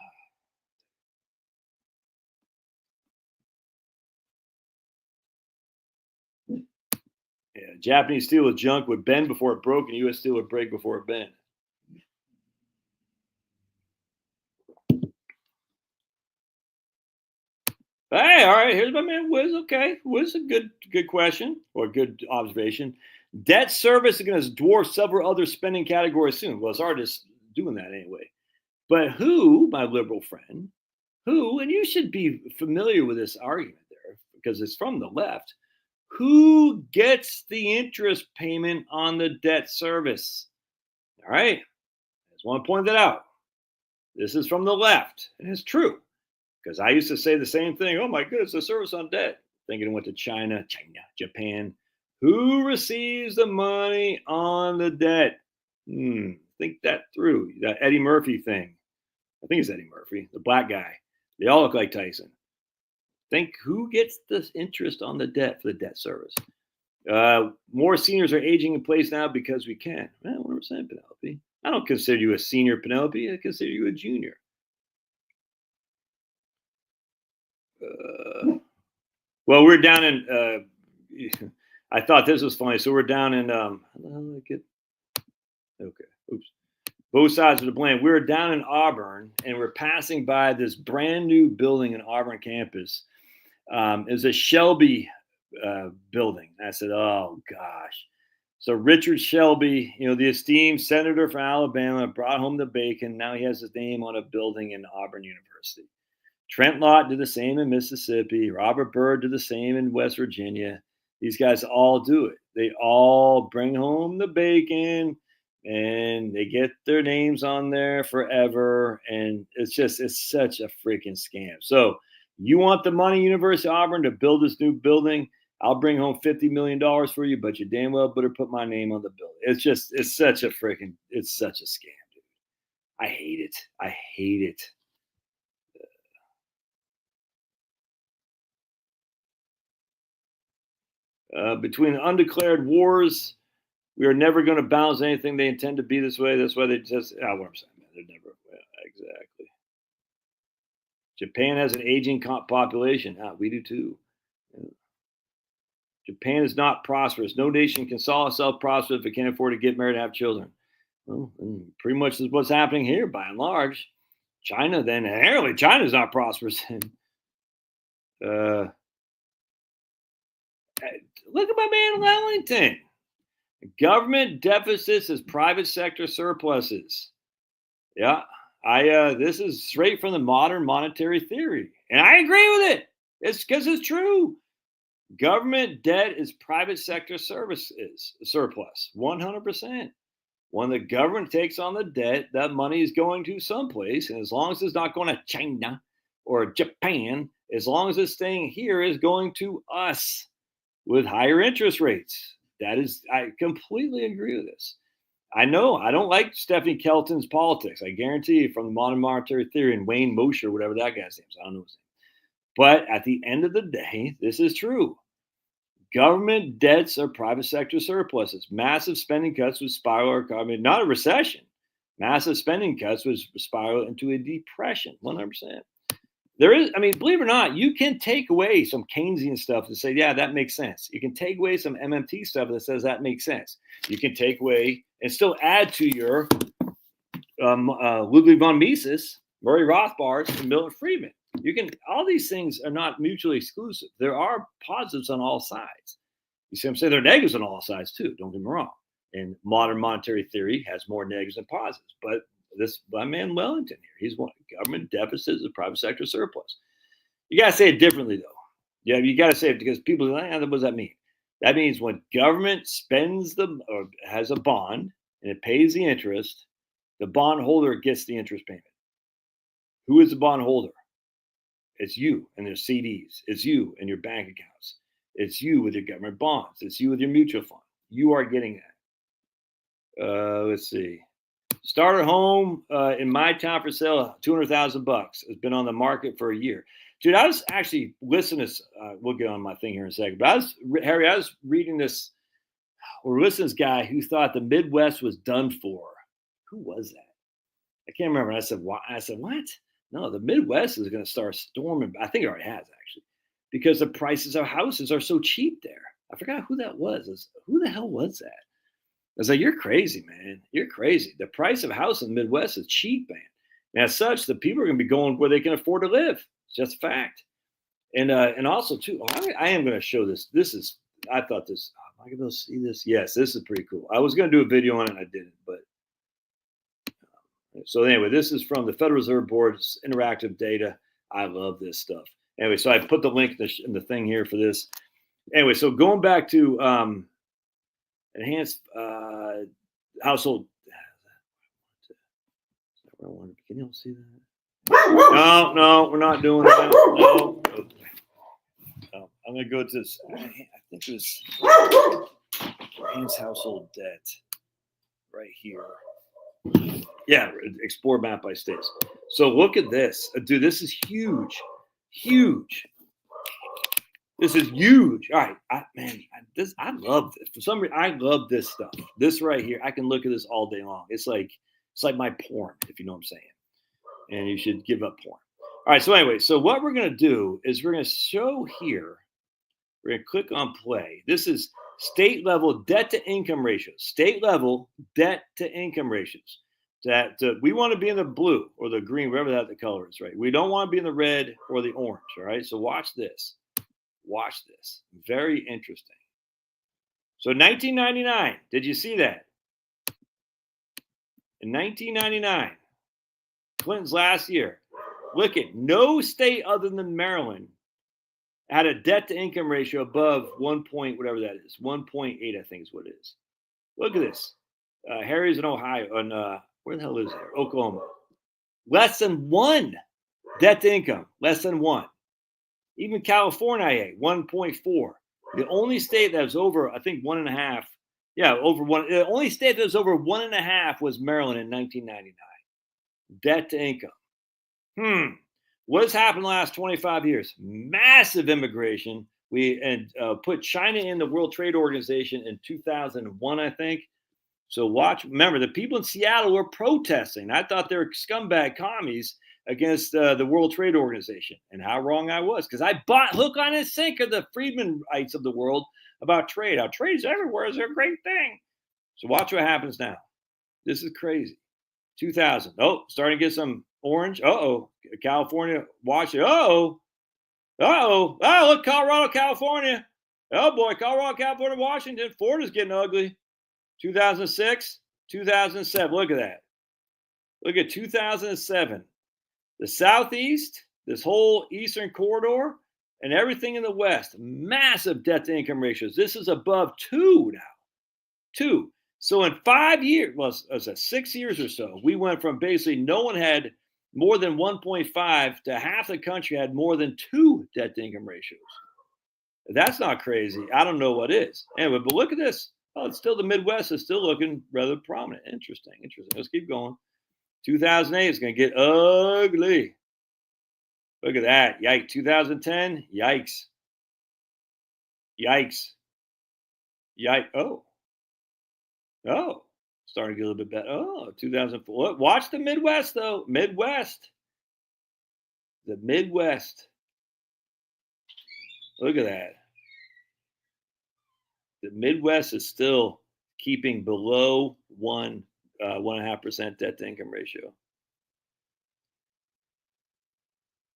Yeah, Japanese steel was junk would bend before it broke, and U.S. steel would break before it bent. Hey, all right. Here's my man Wiz. Okay, Wiz, a good question or good observation. Debt service is going to dwarf several other spending categories soon. Well, it's already doing that anyway. But who, my liberal friend, who, and you should be familiar with this argument there because it's from the left. Who gets the interest payment on the debt service? All right. I just want to point that out. This is from the left, and it's true. Because I used to say the same thing. Oh my goodness, the service on debt. Thinking it went to China, Japan. Who receives the money on the debt? Think that through. That Eddie Murphy thing. I think it's Eddie Murphy, the black guy. They all look like Tyson. Think who gets the interest on the debt for the debt service? More seniors are aging in place now because we can. 100% Penelope. I don't consider you a senior, Penelope. I consider you a junior. Well, we're down in. I thought this was funny. So we're down in. Okay. Oops. Both sides of the blame. We were down in Auburn, and we're passing by this brand new building in Auburn campus. It's a Shelby building. I said, "Oh gosh." So Richard Shelby, the esteemed senator from Alabama, brought home the bacon. Now he has his name on a building in Auburn University. Trent Lott did the same in Mississippi. Robert Byrd did the same in West Virginia. These guys all do it. They all bring home the bacon and they get their names on there forever. And it's such a freaking scam. So you want the money, University of Auburn, to build this new building? I'll bring home $50 million for you, but you damn well better put my name on the building. It's such a scam, dude. I hate it. I hate it. Between the undeclared wars, we are never going to balance anything they intend to be this way. That's why they just, what I'm saying, man, they're never, exactly. Japan has an aging population. We do too. Yeah. Japan is not prosperous. No nation can call itself prosperous if it can't afford to get married and have children. Well, pretty much is what's happening here by and large. China, then, apparently China's not prosperous. Look at my man Wellington. Government deficits as private sector surpluses. Yeah, this is straight from the modern monetary theory, and I agree with it. It's because it's true. Government debt is private sector surplus, 100%. When the government takes on the debt, that money is going to someplace, and as long as it's not going to China or Japan, as long as it's staying here, is going to us with higher interest rates. I completely agree with this. I know I don't like Stephanie Kelton's politics. I guarantee you, from the modern monetary theory and Wayne Mosher, whatever that guy's name is, I don't know his name. But at the end of the day, this is true. Government debts are private sector surpluses. Massive spending cuts would spiral our economy, not a recession. Massive spending cuts would spiral into a depression, 100%. There is, believe it or not, you can take away some Keynesian stuff and say, yeah, that makes sense. You can take away some MMT stuff that says that makes sense. You can take away and still add to your Ludwig von Mises, Murray Rothbard, and Milton Friedman. All these things are not mutually exclusive. There are positives on all sides. You see what I'm saying? There are negatives on all sides too, don't get me wrong. And modern monetary theory has more negatives than positives. But my man Wellington here, he's one government deficits of private sector surplus. You got to say it differently, though. Yeah, you got to say it because people are like, what does that mean? That means when government spends or has a bond and it pays the interest, the bondholder gets the interest payment. Who is the bondholder? It's you and their CDs. It's you and your bank accounts. It's you with your government bonds. It's you with your mutual fund. You are getting that. Let's see. Starter home in my town for sale, $200,000. It's been on the market for a year. Dude, I was actually listening to, we'll get on my thing here in a second, but I was reading this Or listen to this guy who thought the Midwest was done for. Who was that? I can't remember. I said, "What?" I said, "What? No, the Midwest is going to start storming." I think it already has actually, because the prices of houses are so cheap there. I forgot who that was. Who the hell was that? I was like, "You're crazy, man. You're crazy. The price of a house in the Midwest is cheap, man. And as such, the people are going to be going where they can afford to live. It's just a fact." And also too, I am going to show this. I thought this. Am I going to see this? Yes, this is pretty cool. I was going to do a video on it, and I didn't. But so anyway, this is from the Federal Reserve Board's interactive data. I love this stuff. Anyway, so I put the link in the thing here for this. Anyway, so going back to enhanced household. Can you all see that? No, we're not doing that. No. I'm going to go to this. I think it was enhanced household debt right here. Yeah, explore map by states. So look at this. Dude, this is huge. Huge. This is huge. All right. I love this. For some reason, I love this stuff. This right here. I can look at this all day long. It's like my porn, if you know what I'm saying. And you should give up porn. All right. So anyway, so what we're going to do is we're going to show here. We're going to click on play. This is state level debt to income ratios. State level debt to income ratios. That we want to be in the blue or the green, whatever the color is, right? We don't want to be in the red or the orange. All right. So watch this. Watch this. Very interesting. So 1999. Did you see that? In 1999, Clinton's last year. Look at no state other than Maryland had a debt to income ratio above 1 point, whatever that is. 1.8, I think is what it is. Look at this. Harry's in Ohio. And where the hell is there? Oklahoma. Less than 1 debt to income. Less than 1. Even California, 1.4. The only state that was over, I think, 1.5. Yeah, over 1. The only state that was over 1.5 was Maryland in 1999. Debt to income. What has happened in the last 25 years? Massive immigration. We put China in the World Trade Organization in 2001, I think. So remember, the people in Seattle were protesting. I thought they were scumbag commies against the World Trade Organization. And how wrong I was, because I bought hook, line, and sinker the Friedmanites of the world about trade. How trade's everywhere is a great thing. So watch what happens now. This is crazy. 2000. Oh, starting to get some orange. California, Washington. Oh, look, Colorado, California. Oh, boy, Colorado, California, Washington. Florida's getting ugly. 2006, 2007. Look at that. Look at 2007. The Southeast, this whole Eastern corridor, and everything in the West, massive debt to income ratios. This is above 2 now. 2. So in 5 years, well, it was 6 years or so, we went from basically no one had more than 1.5 to half the country had more than 2 debt to income ratios. If that's not crazy, I don't know what is. Anyway, but look at this. Oh, it's still the Midwest is still looking rather prominent. Interesting. Let's keep going. 2008 is going to get ugly. Look at that. Yikes. 2010. Yikes. Oh. Starting to get a little bit better. Oh, 2004. Watch the Midwest, though. The Midwest. Look at that. The Midwest is still keeping below 1.5% debt to income ratio.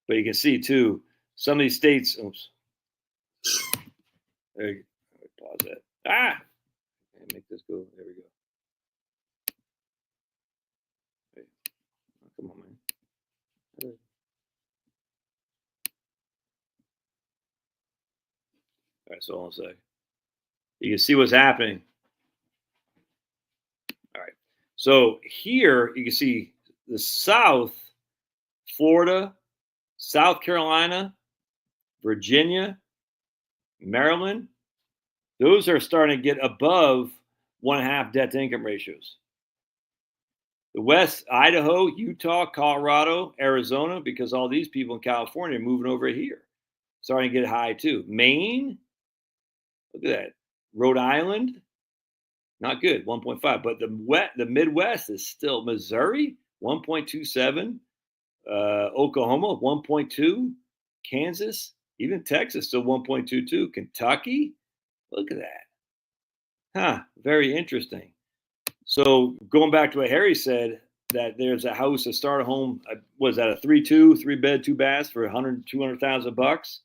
But you can see too, some of these states. Oops. There you go. Pause that. Make this go. There we go. Hey. Oh, come on, man. All right, so hold on a sec. You can see what's happening. All right. So here you can see the South, Florida, South Carolina, Virginia, Maryland. Those are starting to get above 1.5 debt to income ratios. The West, Idaho, Utah, Colorado, Arizona, because all these people in California are moving over here. Starting to get high too. Maine, look at that. Rhode Island, Not good, 1.5. But the Midwest is still Missouri, 1.27. Oklahoma, 1.2. Kansas, even Texas, still 1.22. Kentucky, look at that. Huh, very interesting. So going back to what Harry said, that there's a house, a starter home, was that a 3-2, 3-bed, 2 baths for 200,000 bucks?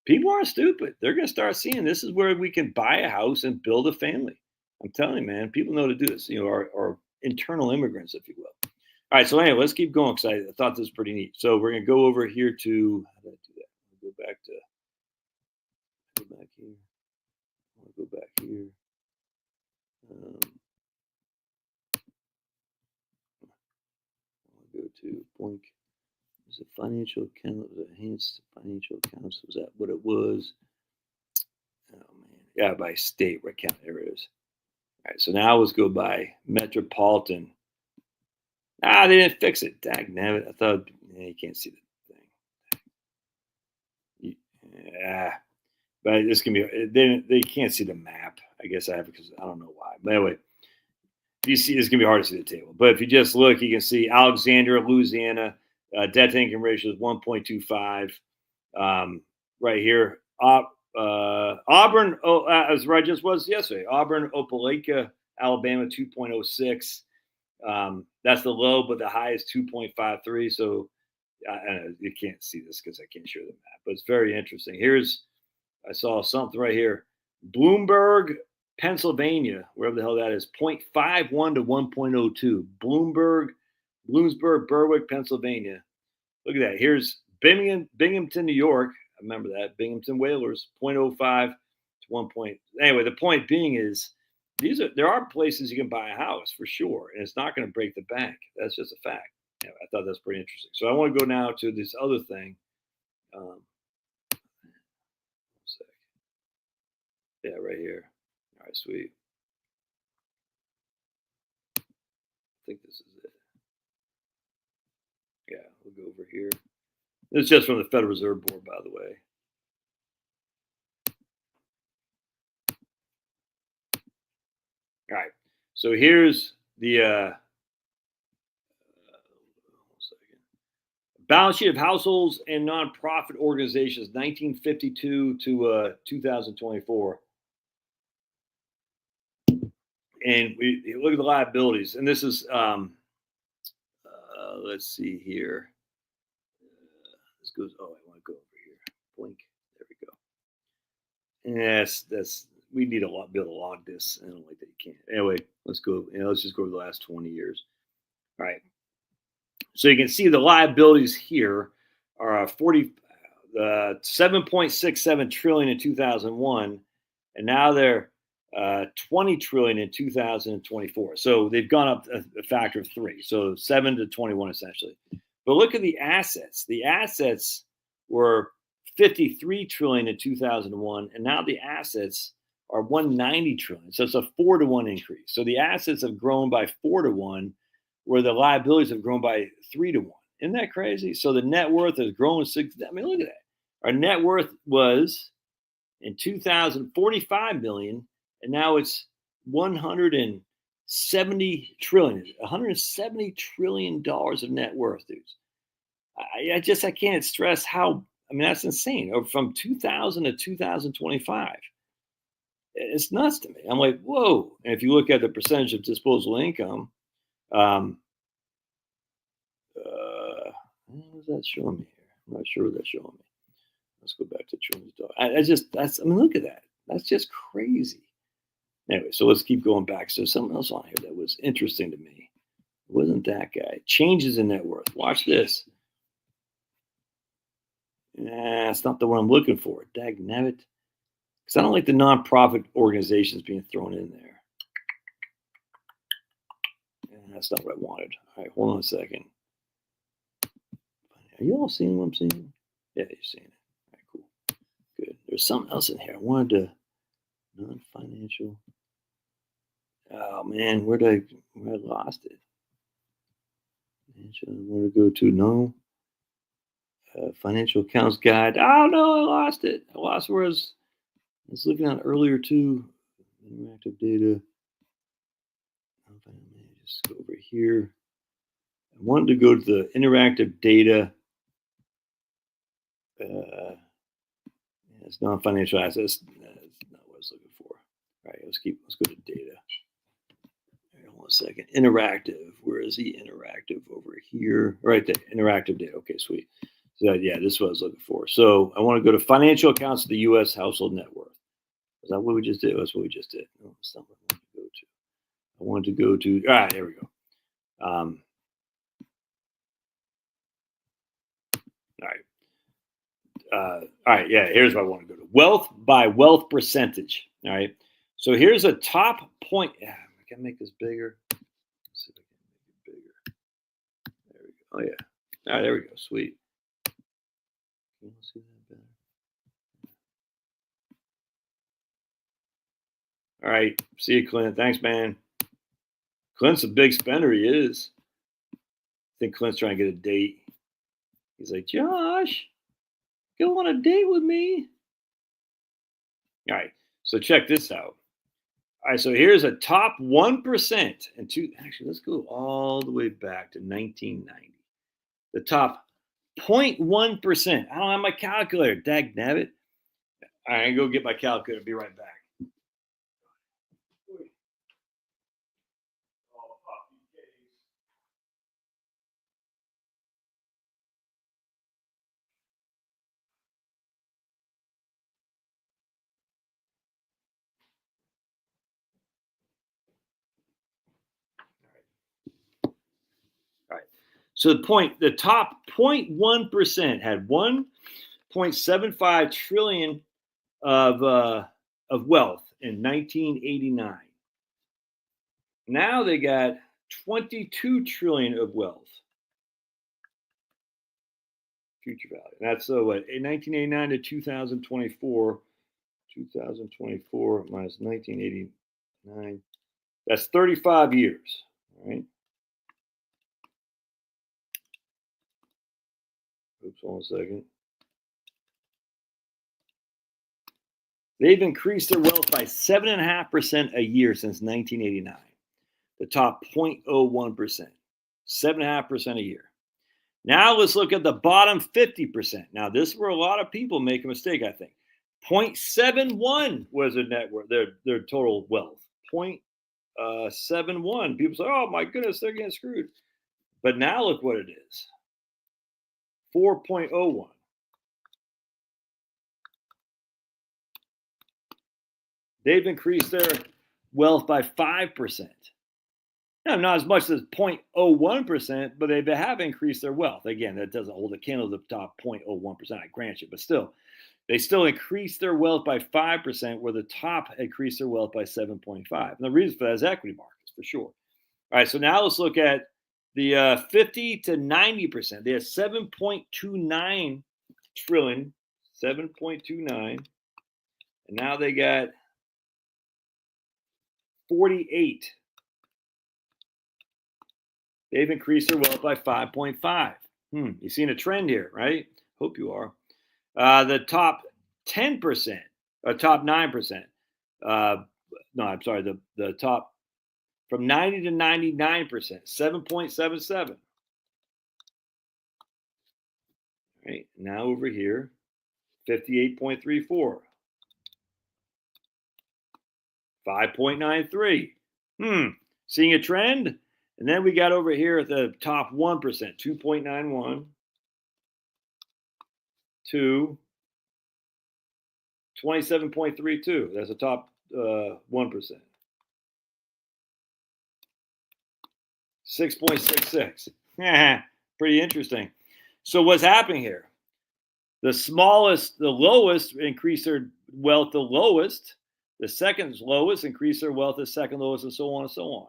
People aren't stupid. They're going to start seeing this is where we can buy a house and build a family. I'm telling you, man, people know to do this. Our internal immigrants, if you will. All right, so anyway, let's keep going because I thought this was pretty neat. So we're going to go over here to, how did I do that? Go back here. I'll go back here. I'll go to Blink. Was it financial account? Was it enhanced financial accounts? Was that what it was? Oh man, yeah, by state, what county? There it is. All right, so now let's go by metropolitan. They didn't fix it. Dagnabbit. I thought you can't see the thing. Yeah, but this can be. They can't see the map. I guess I have because I don't know why. But anyway, if you see, it's gonna be hard to see the table. But if you just look, you can see Alexandria, Louisiana, debt to income ratio is 1.25. Right here, Auburn. As right just was yesterday. Auburn, Opelika, Alabama, 2.06. That's the low, but the high is 2.53. So you can't see this because I can't show the map, but it's very interesting. I saw something right here. Bloomberg, Pennsylvania, wherever the hell that is, 0.51 to 1.02. Bloomsburg, Berwick, Pennsylvania. Look at that. Here's Binghamton, New York. I remember that. Binghamton Whalers, 0.05 to 1. Anyway, the point being is there are places you can buy a house for sure, and it's not going to break the bank. That's just a fact. Yeah, I thought that's pretty interesting. So I want to go now to this other thing. Yeah, right here. All right, sweet. I think this is it. Yeah, we'll go over here. This is just from the Federal Reserve Board, by the way. All right. So here's the balance sheet of households and nonprofit organizations, 1952 to 2024. And we look at the liabilities. And this is, let's see here. This goes, I want to go over here. Blink. There we go. Yes, we need a lot, be able to log this. I don't like that you can't. Anyway, let's go. Let's just go over the last 20 years. All right. So you can see the liabilities here are 7.67 trillion in 2001, and now they're 20 trillion in 2024. So they've gone up a factor of 3. So 7 to 21 essentially. But look at the assets. The assets were 53 trillion in 2001, and now the assets are 190 trillion. So it's a 4 to 1 increase. So the assets have grown by 4 to 1, where the liabilities have grown by 3 to 1. Isn't that crazy? So the net worth has grown 6. I mean, look at that. Our net worth was in 2045 million, and now it's 170 trillion. 170 trillion dollars of net worth, dudes. I can't stress how. I mean, that's insane. From 2000 to 2025, it's nuts to me. I'm like, whoa. And if you look at the percentage of disposable income, what is that showing me here? I'm not sure what that's showing me. Let's go back to Trillions Dog. I mean, look at that. That's just crazy. Anyway, so let's keep going back. So something else on here that was interesting to me. It wasn't that guy. Changes in net worth. Watch this. It's not the one I'm looking for. Dagnabbit. Because I don't like the nonprofit organizations being thrown in there. That's not what I wanted. All right, hold on a second. Are you all seeing what I'm seeing? Yeah, you're seeing it. All right, cool. Good. There's something else in here. I wanted to non-financial. Oh man, where I lost it? Financial. Where to go to? No. Financial accounts guide. Oh no, I lost it. I lost where I was looking at earlier too. interactive data. Let me just go over here. I wanted to go to the interactive data. It's non-financial assets. That's not what I was looking for. All right, let's go to data. Hold on a second. Interactive. Where is the interactive? Over here. Right there. Interactive data. Okay, sweet. So yeah, this is what I was looking for. So I want to go to financial accounts of the U.S. household net worth. Is that what we just did? That's what we just did. No, that's not what I wanted to go to. All right, here we go. All right. All right, yeah, here's what I want to go to. Wealth by wealth percentage. All right. So here's a top point. Yeah, I can make this bigger. Let's see if I can make it bigger. There we go. Oh, yeah. All right, there we go. Sweet. Can you see that better? All right. See you, Clint. Thanks, man. Clint's a big spender. He is. I think Clint's trying to get a date. He's like, Josh, go on a date with me. All right. So check this out. All right. So here's a top 1% and two. Actually, let's go all the way back to 1990. The top 0.1%. I don't have my calculator. Dag nabbit. All right. I'm going to go get my calculator. Be right back. So the top 0.1% had 1.75 trillion of wealth in 1989. Now they got 22 trillion of wealth. Future value. And that's what, in 1989 to 2024. 2024 minus 1989. That's 35 years. All right. Oops, hold on a second. They've increased their wealth by 7.5% a year since 1989. The top 0.01%, 7.5% a year. Now let's look at the bottom 50%. Now this is where a lot of people make a mistake, I think. 0.71 was their net worth, their total wealth. 0.71. People say, oh my goodness, they're getting screwed. But now look what it is. 4.01. They've increased their wealth by 5%. Now, not as much as 0.01%, but they have increased their wealth. Again, that doesn't hold a candle to the top 0.01%, I grant you, but still, they still increased their wealth by 5%, where the top increased their wealth by 7.5%. And the reason for that is equity markets, for sure. All right, so now let's look at the 50 to 90%. They have 7.29 trillion, 7.29, and now they got 48. They've increased their wealth by 5.5. You've seen a trend here, right? Hope you are. The top 10%, or top 9%. No, I'm sorry. The top from 90 to 99%, 7.77. Right now over here, 58.34, 5.93. Seeing a trend? And then we got over here at the top 1%, 2.91, 2, 27.32. That's the top 1%. 6.66. Pretty interesting. So what's happening here? The lowest increase their wealth the lowest. The second lowest increase their wealth the second lowest, and so on and so on.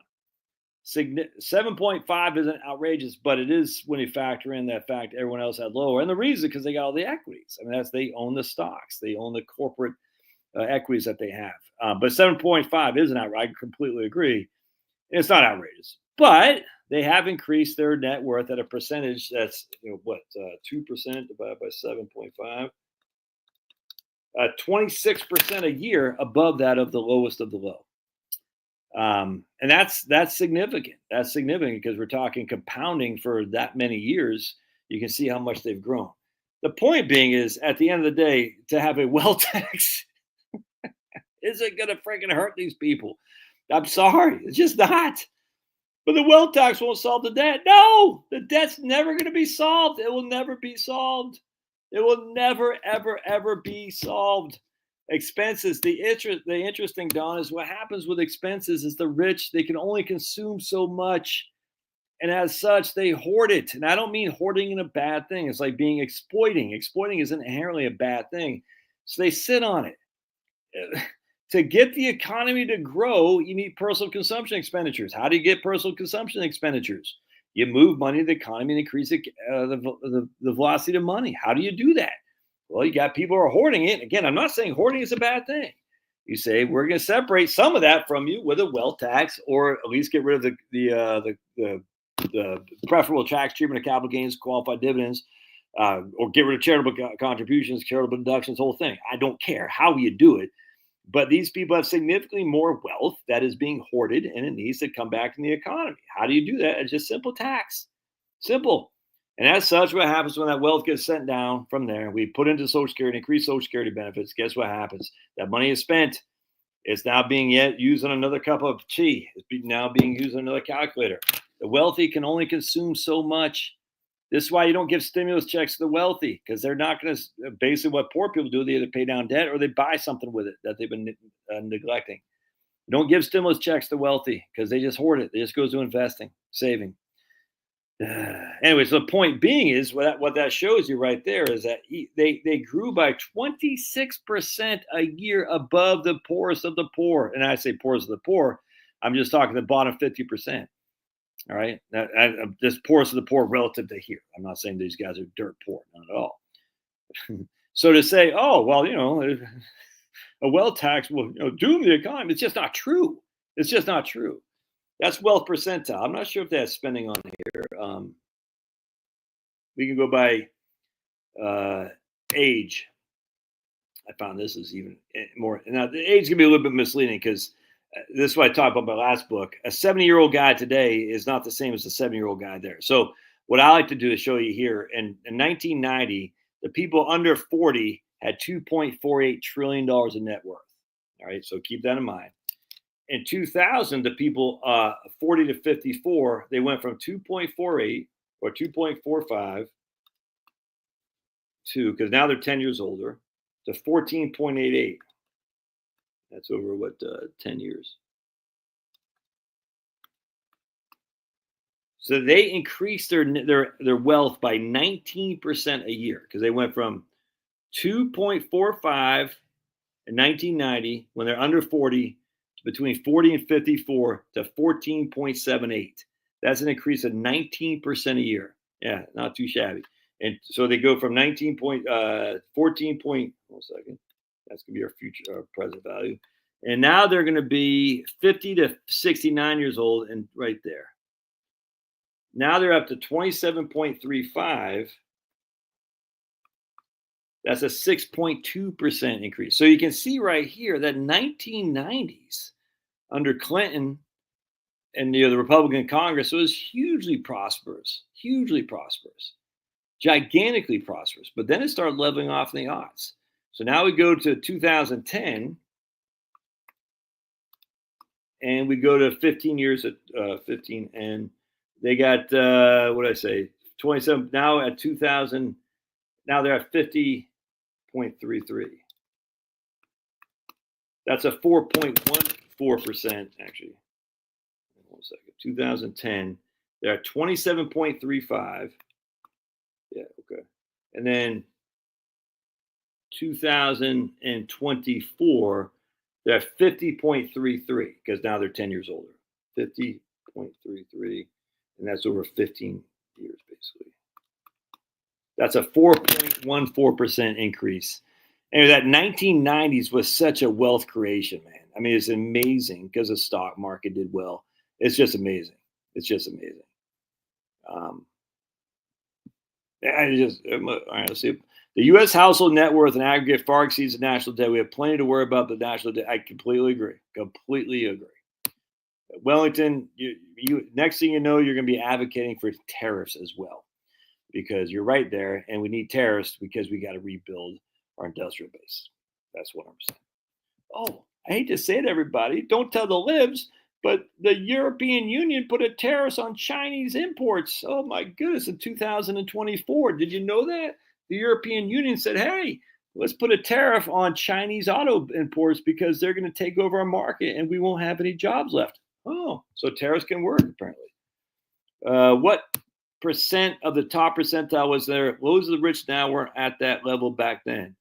7.5 isn't outrageous, but it is when you factor in that fact everyone else had lower. And the reason, because they got all the equities. I mean, they own the stocks. They own the corporate equities that they have. But 7.5 isn't outrageous. I completely agree. It's not outrageous. But they have increased their net worth at a percentage that's, 2% divided by 7.5. 26% a year above that of the lowest of the low. And that's significant. That's significant because we're talking compounding for that many years. You can see how much they've grown. The point being is, at the end of the day, to have a wealth tax isn't going to freaking hurt these people. I'm sorry, it's just not. But the wealth tax won't solve the debt. No, the debt's never going to be solved. It will never be solved. It will never, ever, ever be solved. Expenses, the interesting, Don, is what happens with expenses is the rich, they can only consume so much. And as such, they hoard it. And I don't mean hoarding in a bad thing. It's like being exploiting. Exploiting isn't inherently a bad thing. So they sit on it. To get the economy to grow, you need personal consumption expenditures. How do you get personal consumption expenditures? You move money to the economy and increase the velocity of money. How do you do that? Well, you got people who are hoarding it. Again, I'm not saying hoarding is a bad thing. You say we're going to separate some of that from you with a wealth tax, or at least get rid of the preferable tax treatment of capital gains, qualified dividends, or get rid of charitable contributions, charitable deductions, whole thing. I don't care how you do it. But these people have significantly more wealth that is being hoarded, and it needs to come back in the economy. How do you do that? It's just simple tax. Simple. And as such, what happens when that wealth gets sent down from there, we put into Social Security, increase Social Security benefits. Guess what happens? That money is spent. It's now being used on another cup of tea. It's now being used on another calculator. The wealthy can only consume so much. This is why you don't give stimulus checks to the wealthy, because they're not going to, basically what poor people do, they either pay down debt or they buy something with it that they've been neglecting. You don't give stimulus checks to wealthy because they just hoard it. They just go to investing, saving. Anyway, so the point being is what that shows you right there is that they grew by 26% a year above the poorest of the poor. And I say poorest of the poor, I'm just talking the bottom 50%. All right. I'm just poorest of the poor relative to here. I'm not saying these guys are dirt poor, not at all. So to say, oh, well, a wealth tax will doom the economy, it's just not true. It's just not true. That's wealth percentile. I'm not sure if that's spending on here. We can go by age. I found this is even more. Now, the age can be a little bit misleading because this is what I talked about in my last book. A 70-year-old guy today is not the same as a 7-year-old guy there. So what I like to do is show you here. In 1990, the people under 40 had $2.48 trillion in net worth. All right, so keep that in mind. In 2000, the people 40 to 54, they went from 2.48 or 2.45 to, because now they're 10 years older, to 14.88. That's over 10 years. So they increased their wealth by 19% a year, because they went from 2.45 in 1990 when they're under 40 to between 40 and 54 to 14.78. That's an increase of 19% a year. Yeah, not too shabby. And so they go from 14 point. One second. That's going to be our future, present value. And now they're going to be 50 to 69 years old, and right there. Now they're up to 27.35. That's a 6.2% increase. So you can see right here that 1990s under Clinton and the Republican Congress was hugely prosperous, gigantically prosperous. But then it started leveling off in the odds. So now we go to 2010, and we go to 15 years at 15, and they got what did I say? 27. Now at 2000, now they're at 50.33. That's a 4.14% actually. 1 second. 2010, they're at 27.35. Yeah, okay. And then 2024, they're at 50.33 because now they're 10 years older. 50.33, and that's over 15 years basically. That's a 4.14% increase. And that 1990s was such a wealth creation, man. I mean, it's amazing because the stock market did well. It's just amazing. It's just amazing. All right, let's see. The U.S. household net worth in aggregate far exceeds the national debt. We have plenty to worry about the national debt. I completely agree. Wellington, you next thing you know, you're going to be advocating for tariffs as well, because you're right there, and we need tariffs because we got to rebuild our industrial base. That's what I'm saying. Oh, I hate to say it, everybody. Don't tell the libs, but the European Union put a tariff on Chinese imports. Oh my goodness, in 2024. Did you know that? The European Union said, hey, let's put a tariff on Chinese auto imports because they're going to take over our market and we won't have any jobs left. Oh, so tariffs can work, apparently. What percent of the top percentile was there? Loads of the rich now weren't at that level back then.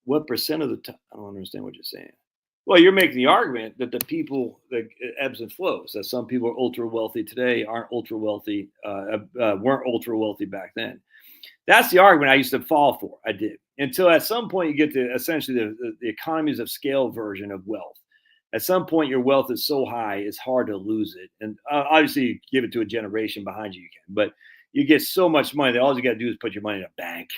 What percent of the top? I don't understand what you're saying. Well, you're making the argument that the people, that ebbs and flows, that some people are ultra wealthy today aren't ultra wealthy, weren't ultra wealthy back then. That's the argument I used to fall for. I did, until at some point you get to essentially the economies of scale version of wealth. At some point, your wealth is so high, it's hard to lose it. And obviously, you give it to a generation behind you, you can. But you get so much money that all you got to do is put your money in a bank.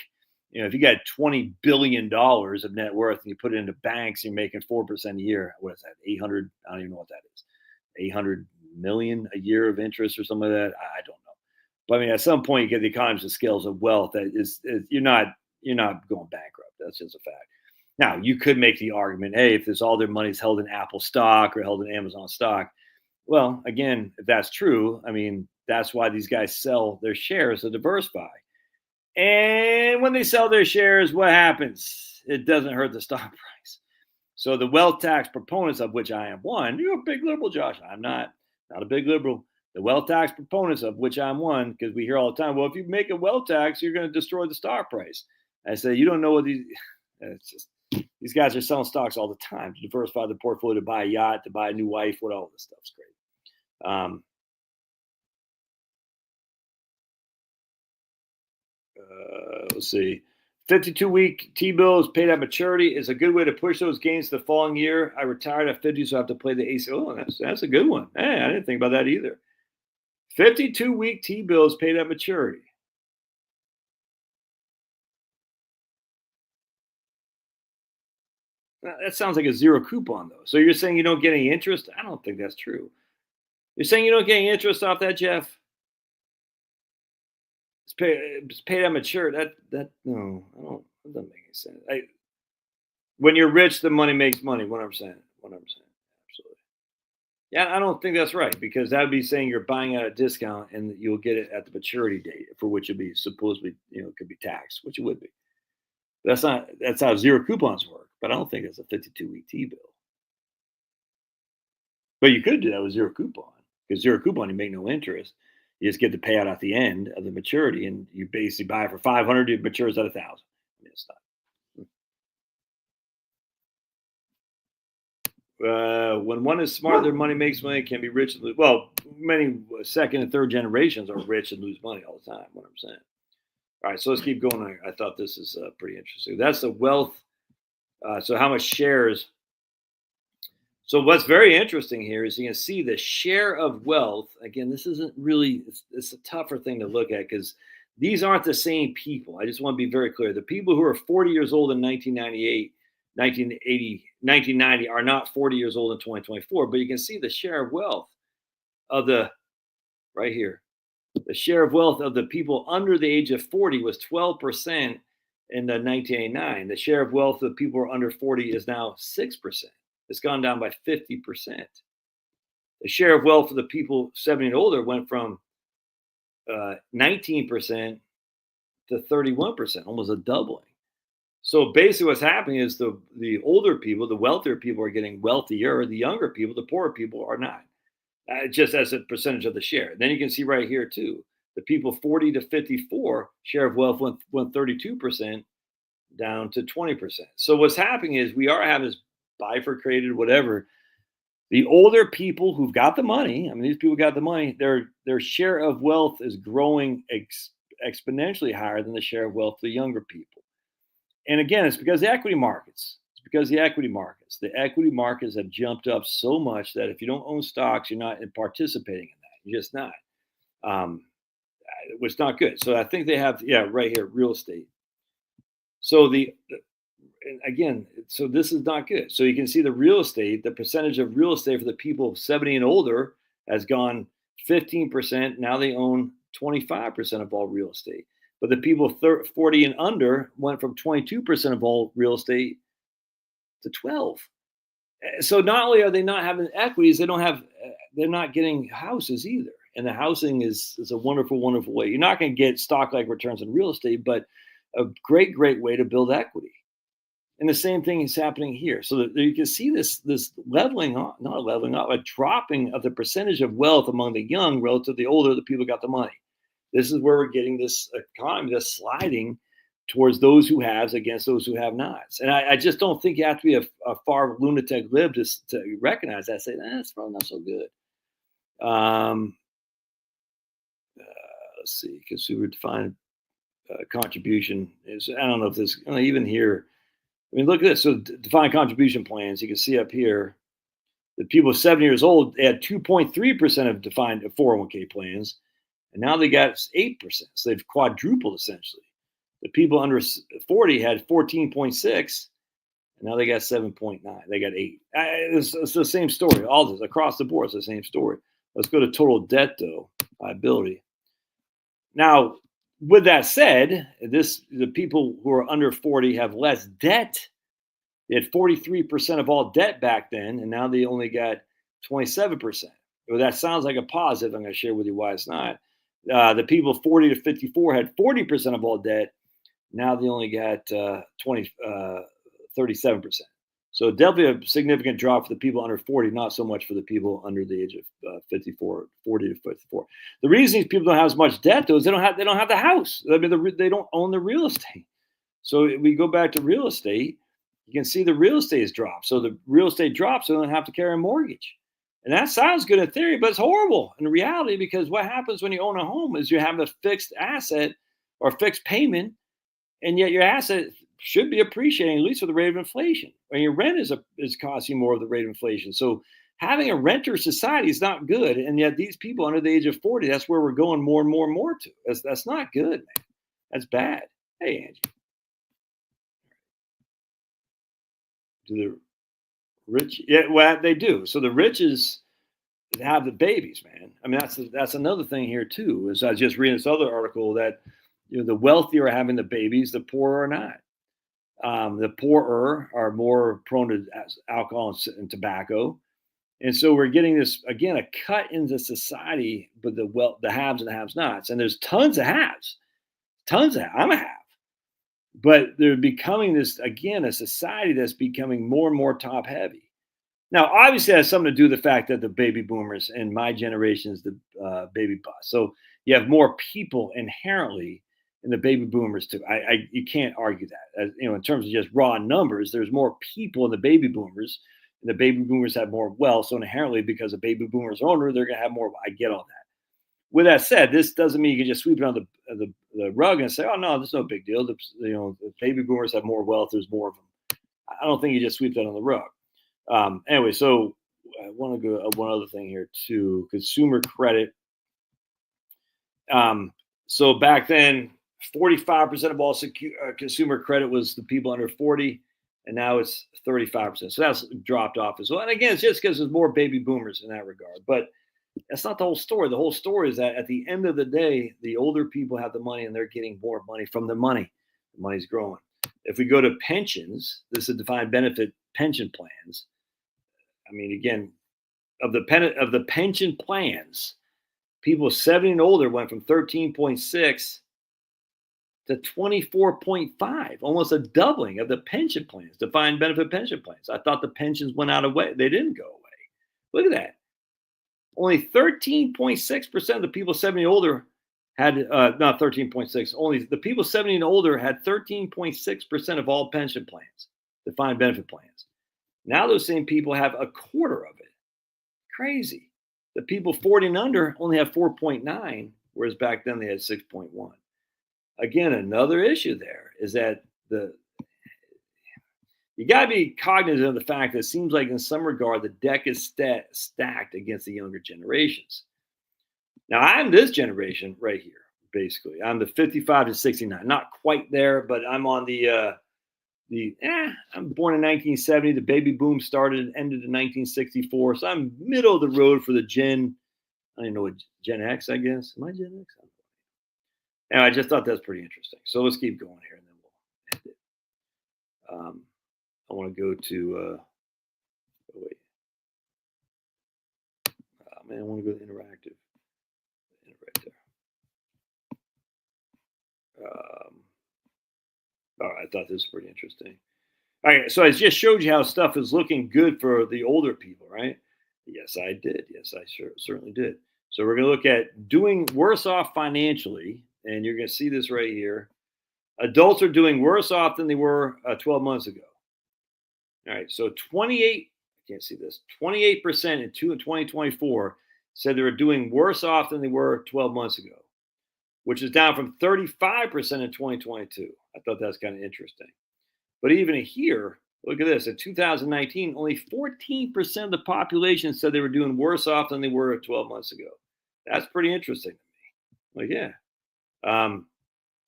You know, if you got $20 billion of net worth and you put it into banks, you're making 4% a year. What is that? 800? I don't even know what that is. 800 million a year of interest or something like that. I don't know. But I mean, at some point, you get the economies of scales of wealth. That is you're not going bankrupt. That's just a fact. Now, you could make the argument, hey, if all their money is held in Apple stock or held in Amazon stock, well, again, if that's true, I mean, that's why these guys sell their shares to diversify. And when they sell their shares, what happens? It doesn't hurt the stock price. So the wealth tax proponents, of which I am one, you're a big liberal, Josh. I'm not a big liberal. The wealth tax proponents, of which I'm one, because we hear all the time, well, if you make a wealth tax, you're going to destroy the stock price. I say, you don't know what these guys are selling stocks all the time to diversify the portfolio, to buy a yacht, to buy a new wife, what all this stuff's great. Let's see. 52-week T-bills paid at maturity is a good way to push those gains to the following year. I retired at 50, so I have to play the AC. Oh, that's a good one. Hey, I didn't think about that either. 52-week T-bills paid at maturity. That sounds like a zero coupon, though. So you're saying you don't get any interest? I don't think that's true. You're saying you don't get any interest off that, Jeff? It's paid at maturity. No, I don't. That doesn't make any sense. When you're rich, the money makes money. 100%. 100%. Absolutely. Yeah, I don't think that's right, because that would be saying you're buying at a discount and you'll get it at the maturity date, for which it'd be supposedly, could be taxed, which it would be. That's how zero coupons work. But I don't think it's a 52-week T-bill. But you could do that with zero coupon, because zero coupon, you make no interest. You just get the payout at the end of the maturity, and you basically buy it for 500. It matures at 1,000. I mean, it's not. When one is smart, their money makes money. Can be rich and lose. Well, many second and third generations are rich and lose money all the time. 100%. All right, so let's keep going. I thought this is pretty interesting. That's the wealth. So how much shares? So what's very interesting here is you can see the share of wealth. Again, this isn't really, it's a tougher thing to look at, because these aren't the same people. I just want to be very clear. The people who are 40 years old in 1998, 1980, 1990 are not 40 years old in 2024, but you can see the share of wealth of right here. The share of wealth of the people under the age of 40 was 12% in 1989. The share of wealth of people who are under 40 is now 6%. It's gone down by 50%. The share of wealth of the people 70 and older went from 19% to 31%, almost a doubling. So basically what's happening is the older people, the wealthier people, are getting wealthier. The younger people, the poorer people, are not. Just as a percentage of the share. Then you can see right here too, the people 40 to 54, share of wealth went 32% down to 20%. So what's happening is we are having this bifurcated, whatever. The older people who've got the money, I mean, these people got the money, their share of wealth is growing exponentially higher than the share of wealth of the younger people. And again, it's because the equity markets. The equity markets have jumped up so much that if you don't own stocks, you're not participating in that. You're just not, which is not good. So I think they have, right here, real estate. So and again, so this is not good. So you can see the real estate, the percentage of real estate for the people 70 and older has gone 15%. Now they own 25% of all real estate. But the people 40 and under went from 22% of all real estate to 12. So not only are they not having equities, they're not getting houses either. And the housing is a wonderful, wonderful way. You're not going to get stock-like returns in real estate, but a great, great way to build equity. And the same thing is happening here. So that you can see this leveling off, not leveling off, a dropping of the percentage of wealth among the young relative to the older, the people got the money. This is where we're getting this economy that's sliding towards those who have against those who have nots. And I just don't think you have to be a far lunatic lib to recognize that. Say, that's probably not so good. Let's see, consumer defined contribution is, I don't know if this, even here, I mean, look at this. So defined contribution plans, you can see up here, the people 70 years old, they had 2.3% of defined 401k plans, and now they got 8%. So they've quadrupled essentially. The people under 40 had 14.6, and now they got 7.9. They got 8. It's the same story. All this across the board, it's the same story. Let's go to total debt, though, liability. Now, with that said, the people who are under 40 have less debt. They had 43% of all debt back then, and now they only got 27%. Well, that sounds like a positive. I'm going to share with you why it's not. The people 40 to 54 had 40% of all debt. Now they only got 37%. So definitely a significant drop for the people under 40, not so much for the people under the age of 40 to 54. The reason these people don't have as much debt, though, is they don't have the house. I mean, they don't own the real estate. So we go back to real estate. You can see the real estate has dropped. So the real estate drops, so they don't have to carry a mortgage. And that sounds good in theory, but it's horrible in reality, because what happens when you own a home is you have a fixed asset or fixed payment, and yet your asset should be appreciating, at least with the rate of inflation. And your rent is costing more of the rate of inflation. So having a renter society is not good. And yet these people under the age of 40, that's where we're going more and more and more to. That's not good, man. That's bad. Hey, Angie. Do the rich? Yeah, well, they do. So the riches have the babies, man. I mean, that's another thing here too. Is I was just reading this other article that the wealthier are having the babies, the poorer are not. The poorer are more prone to alcohol and tobacco. And so we're getting this, again, a cut into society, but the haves and the have-nots. And there's tons of haves. I'm a have. But they're becoming this, again, a society that's becoming more and more top heavy. Now, obviously, it has something to do with the fact that the baby boomers and my generation is the baby bust. So you have more people inherently in the baby boomers too. You can't argue that. In terms of just raw numbers, there's more people in the baby boomers, and the baby boomers have more wealth. So inherently, because the baby boomers are older, they're going to have more. I get all that. With that said, this doesn't mean you can just sweep it on the rug and say, "Oh no, there's no big deal." The baby boomers have more wealth. There's more of them. I don't think you just sweep that on the rug. Anyway, so I want to go one other thing here too: consumer credit. So back then, 45% of all consumer credit was the people under 40, and now it's 35%. So that's dropped off as well. And again, it's just because there's more baby boomers in that regard. But that's not the whole story. The whole story is that at the end of the day, the older people have the money, and they're getting more money from the money. The money's growing. If we go to pensions, this is defined benefit pension plans. I mean, again, of the pension plans, people 70 and older went from 13.6 to 24.5, almost a doubling of the pension plans, defined benefit pension plans. I thought the pensions went out of way. They didn't go away. Look at that. Only 13.6% of the people 70 and older had, not 13.6, only the people 70 and older had 13.6% of all pension plans, defined benefit plans. Now those same people have a quarter of it. Crazy. The people 40 and under only have 4.9, whereas back then they had 6.1. Again, another issue there is that you got to be cognizant of the fact that it seems like in some regard the deck is stacked against the younger generations. Now, I'm this generation right here, basically. I'm the 55 to 69. Not quite there, but I'm on the I'm born in 1970. The baby boom started and ended in 1964. So I'm middle of the road for the Gen. I don't know what Gen X, I guess. Am I Gen X? Anyway, I just thought that's pretty interesting. So let's keep going here, and then we'll end it. I want to go to. Oh wait, man, I want to go to interactive. Right there. All right, I thought this was pretty interesting. All right, so I just showed you how stuff is looking good for the older people, right? Yes, I did. Yes, I certainly did. So we're going to look at doing worse off financially, and you're going to see this right here. Adults are doing worse off than they were 12 months ago. All right, so 28, I can't see this, 28% in 2024 said they were doing worse off than they were 12 months ago, which is down from 35% in 2022. I thought that's kind of interesting. But even here, look at this. In 2019, only 14% of the population said they were doing worse off than they were 12 months ago. That's pretty interesting to me. Like, yeah.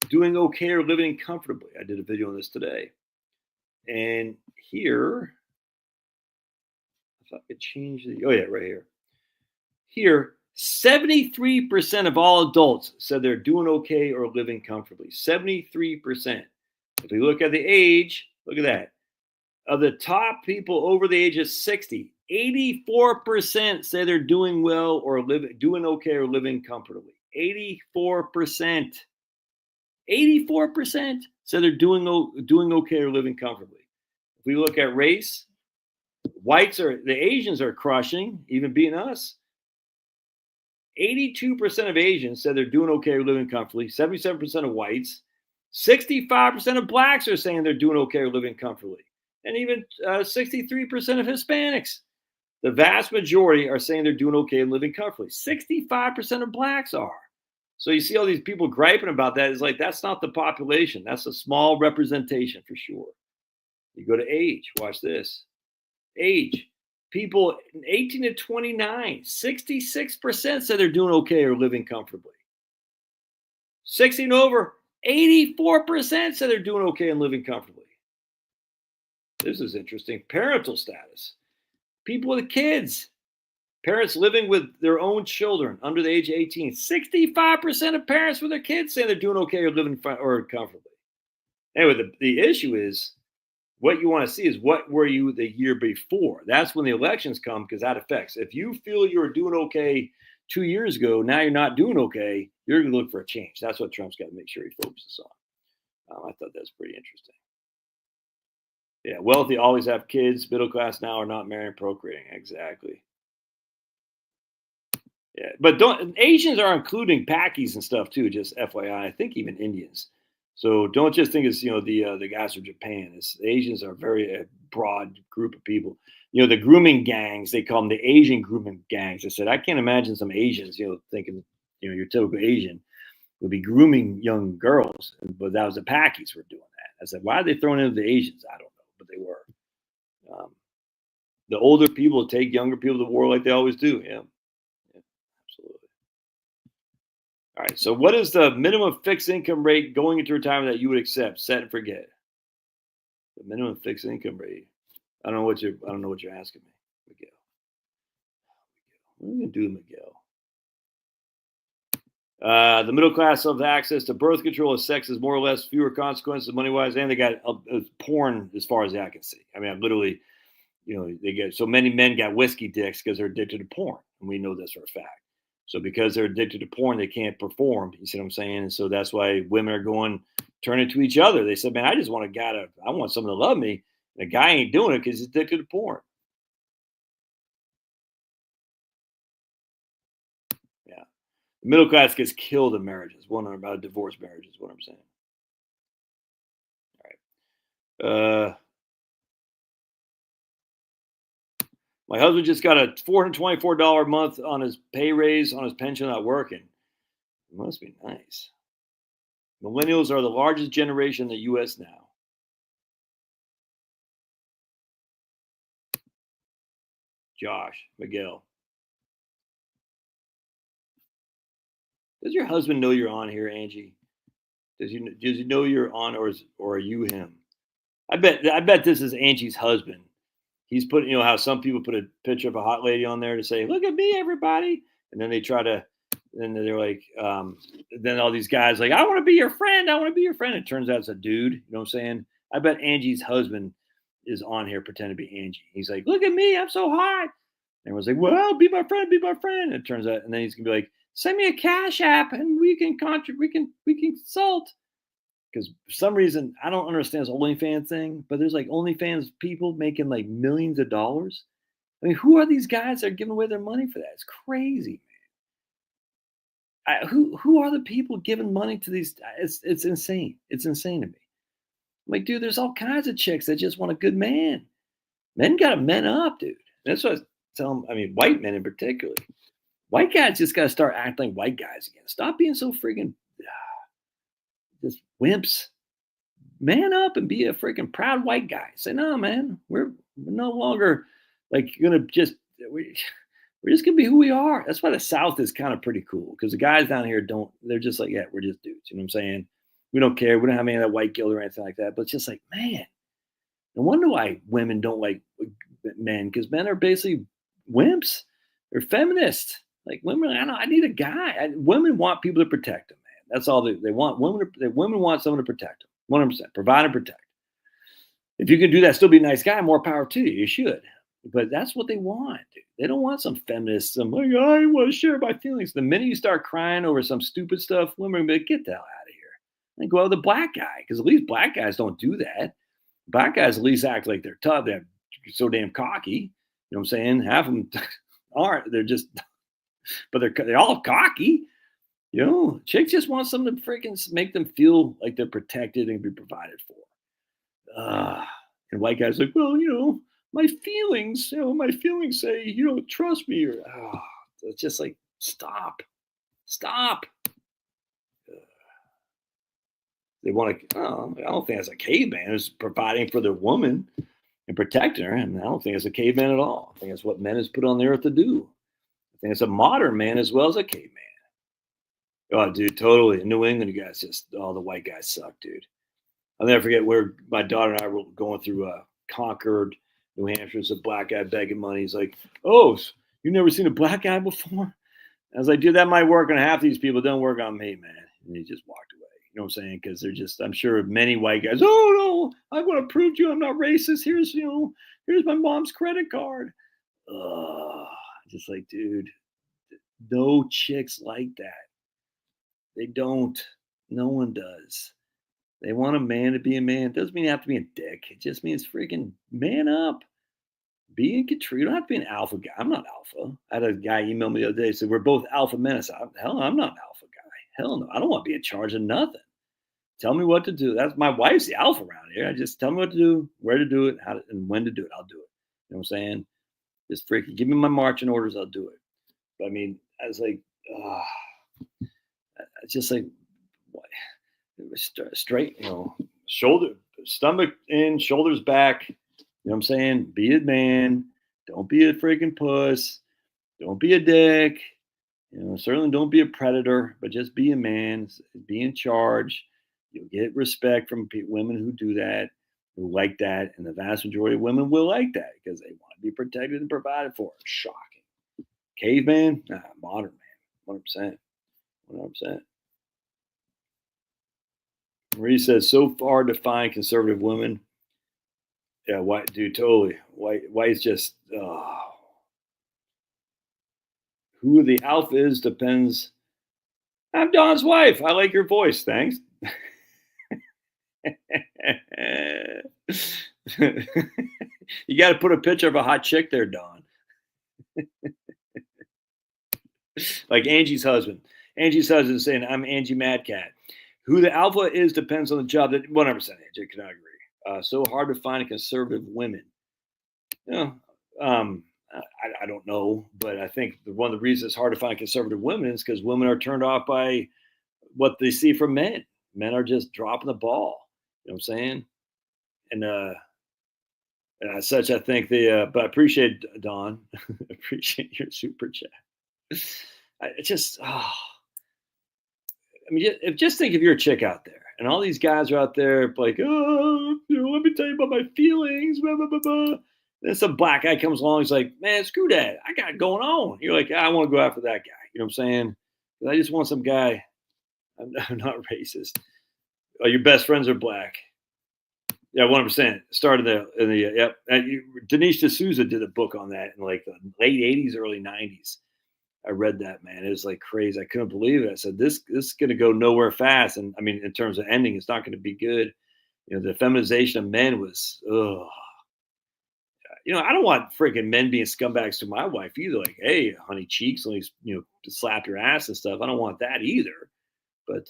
Doing okay or living comfortably. I did a video on this today. And here, if I could change the, oh yeah, right here. Here, 73% of all adults said they're doing okay or living comfortably. 73%. If we look at the age, look at that. Of the top people over the age of 60, 84% say they're doing well or doing okay or living comfortably. 84%. 84% say they're doing okay or living comfortably. If we look at race, the Asians are crushing, even beating us. 82% of Asians said they're doing okay or living comfortably. 77% of whites. 65% of blacks are saying they're doing okay or living comfortably. And even 63% of Hispanics. The vast majority are saying they're doing okay and living comfortably. 65% of blacks are. So you see all these people griping about that. It's like, that's not the population. That's a small representation for sure. You go to age. Watch this. Age. People 18 to 29, 66% said they're doing okay or living comfortably. 60 and over, 84% said they're doing okay and living comfortably. This is interesting. Parental status. People with kids. Parents living with their own children under the age of 18. 65% of parents with their kids saying they're doing okay or living or comfortably. Anyway, the issue is, what you want to see is what were you the year before? That's when the elections come, because that affects. If you feel you were doing okay 2 years ago, now you're not doing okay, you're going to look for a change. That's what Trump's got to make sure he focuses on. I thought that was pretty interesting. Yeah, wealthy always have kids. Middle class now are not marrying, procreating. Exactly. Yeah, but Asians are including Pakis and stuff too. Just FYI, I think even Indians. So don't just think it's the guys from Japan. It's Asians are a broad group of people. The grooming gangs, they call them the Asian grooming gangs. I said I can't imagine some Asians thinking your typical Asian would be grooming young girls, but that was the Pakis were doing that. I said, why are they throwing into the Asians? I don't know, but they were. The older people take younger people to war like they always do. Yeah, absolutely. All right. So, what is the minimum fixed income rate going into retirement that you would accept? Set and forget. The minimum fixed income rate. I don't know what you're asking me, Miguel. What are we gonna do, Miguel? The middle class has access to birth control as sex is more or less fewer consequences money wise, and they got porn as far as I can see. I mean, I'm literally, they get so many men got whiskey dicks because they're addicted to porn, and we know this for a fact. So because they're addicted to porn, they can't perform. You see what I'm saying? And so that's why women are turning to each other. They said, "Man, I just want I want someone to love me." And the guy ain't doing it because he's addicted to porn. Yeah, the middle class gets killed in marriages. One about divorce marriages. What I'm saying. All right. My husband just got a $424 a month on his pay raise on his pension, not working. It must be nice. Millennials are the largest generation in the U.S. now. Josh, Miguel. Does your husband know you're on here, Angie? Does he know you're on, or are you him? I bet this is Angie's husband. He's put, how some people put a picture of a hot lady on there to say, "Look at me, everybody," and then they try to, then they're like, then all these guys like, "I want to be your friend. I want to be your friend." It turns out it's a dude. You know what I'm saying? I bet Angie's husband is on here pretending to be Angie. He's like, "Look at me, I'm so hot." And everyone's like, "Well, be my friend, be my friend." And it turns out, and then he's gonna be like, "Send me a cash app, and we can contribute. We can consult." Because for some reason, I don't understand this OnlyFans thing, but there's like OnlyFans people making like millions of dollars. I mean, who are these guys that are giving away their money for that? It's crazy, man. Who are the people giving money to these? It's insane. It's insane to me. I'm like, dude, there's all kinds of chicks that just want a good man. Men got to men up, dude. That's what I tell them. I mean, white men in particular. White guys just got to start acting like white guys again. Stop being so freaking just wimps. Man up and be a freaking proud white guy. Say, no, man, we're no longer like gonna just we're just gonna be who we are. That's why the South is kind of pretty cool because the guys down here don't. They're just like, yeah, we're just dudes. You know what I'm saying? We don't care. We don't have any of that white guilt or anything like that. But it's just like, man, no wonder why women don't like men because men are basically wimps. They're feminists. Like women, I need a guy. Women want people to protect them, man. That's all they want. Women want someone to protect them. 100%. Provide and protect. If you can do that, still be a nice guy, more power to you. You should. But that's what they want, dude. They don't want some feminists, some like, I want to share my feelings. The minute you start crying over some stupid stuff, women will be like, get the hell out of here. And go with the black guy, because at least black guys don't do that. Black guys at least act like they're tough. They're so damn cocky. You know what I'm saying? Half of them aren't. They're just, but they're all cocky. You know, chicks just want something to freaking make them feel like they're protected and be provided for. And white guys like, well, my feelings, my feelings say you don't trust me. Or it's just like, stop. They want to. I don't think that's a caveman who's providing for their woman and protecting her. And I don't think it's a caveman at all. I think it's what men is put on the earth to do. I think it's a modern man as well as a caveman. Oh, dude, totally. In New England, you guys just, the white guys suck, dude. I'll never forget where my daughter and I were going through Concord, New Hampshire. It's a black guy begging money. He's like, oh, you never seen a black guy before? I was like, dude, that might work on half these people. Don't work on me, man. And he just walked away. You know what I'm saying? Because they're just, I'm sure many white guys, oh, no, I want to prove to you I'm not racist. Here's my mom's credit card. Just like, dude, no chicks like that. They don't. No one does. They want a man to be a man. It doesn't mean you have to be a dick. It just means freaking man up. Be in control. You don't have to be an alpha guy. I'm not alpha. I had a guy email me the other day. Said we're both alpha men. I said, hell no, I'm not an alpha guy. Hell no. I don't want to be in charge of nothing. Tell me what to do. That's my wife's the alpha around here. I just tell me what to do, where to do it, and when to do it. I'll do it. You know what I'm saying? Just freaking give me my marching orders. I'll do it. But I mean, I was like, it's just like, what? Straight, shoulder, stomach in, shoulders back. You know what I'm saying? Be a man. Don't be a freaking puss. Don't be a dick. Certainly don't be a predator, but just be a man. Be in charge. You'll get respect from women who do that, who like that. And the vast majority of women will like that because they want to be protected and provided for. Shocking. Caveman? Nah, modern man. 100%. 100%. Marie says, so far to find conservative women. Yeah, white, dude, totally. White's just, who the alpha is depends. I'm Don's wife. I like your voice. Thanks. You got to put a picture of a hot chick there, Don. Like Angie's husband. Angie's husband is saying, I'm Angie Madcat. Who the alpha is depends on the job. That 100%, Angie, can I agree. So hard to find conservative women. I don't know, but I think one of the reasons it's hard to find conservative women is because women are turned off by what they see from men. Men are just dropping the ball. You know what I'm saying? And as such, I think but I appreciate Don. Appreciate your super chat. Just think if you're a chick out there And all these guys are out there like, oh, let me tell you about my feelings. Blah, blah, blah, blah. Then some black guy comes along. He's like, man, screw that. I got it going on. You're like, I want to go after that guy. You know what I'm saying? I just want some guy. I'm not racist. Oh, your best friends are black. Yeah, 100%. Started in the yep. Denise D'Souza did a book on that in like the late '80s, early '90s. I read that, man. It was like crazy. I couldn't believe it. I said, this is going to go nowhere fast. And I mean, in terms of ending, it's not going to be good. The feminization of men was, ugh. I don't want freaking men being scumbags to my wife either. Like, hey, honey cheeks, let me, slap your ass and stuff. I don't want that either. But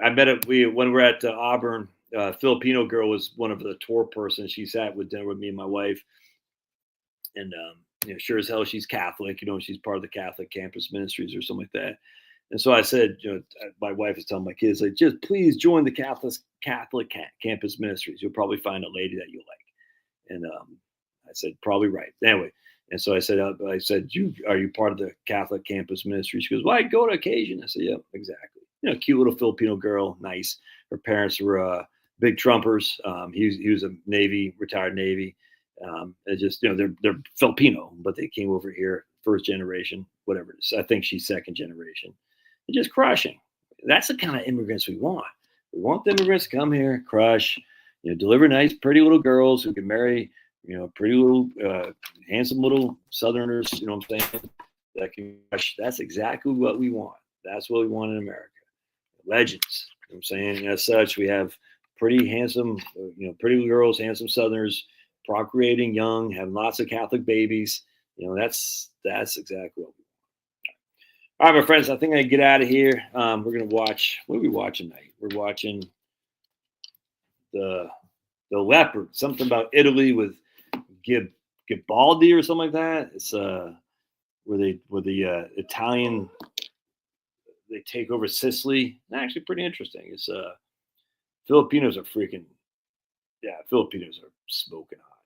I met it. When we're at Auburn, Filipino girl was one of the tour persons. She sat with dinner with me and my wife. And, sure as hell, she's Catholic. She's part of the Catholic campus ministries or something like that. And so I said, my wife is telling my kids, like, just please join the Catholic campus ministries. You'll probably find a lady that you like. And I said, probably right. Anyway, and so I said, are you part of the Catholic campus ministry? She goes, well, I go to occasion. I said, yeah, exactly. Cute little Filipino girl, nice. Her parents were big Trumpers. He was a retired Navy. It's just, they're Filipino, but they came over here first generation, whatever it is. I think she's second generation. They're just crushing. That's the kind of immigrants we want. We want the immigrants to come here, crush, deliver nice, pretty little girls who can marry, pretty little, handsome little Southerners, you know what I'm saying? That can crush. That's exactly what we want. That's what we want in America. Legends, you know what I'm saying? And as such, we have pretty handsome, pretty little girls, handsome Southerners, procreating young, having lots of Catholic babies. That's exactly what we want. All right, my friends, I think I can get out of here. We're going to watch, what are we watching tonight? We're watching the Leppard, something about Italy with Garibaldi or something like that. It's where the Italian, they take over Sicily. Actually pretty interesting. It's Filipinos are Filipinos are smoking hot.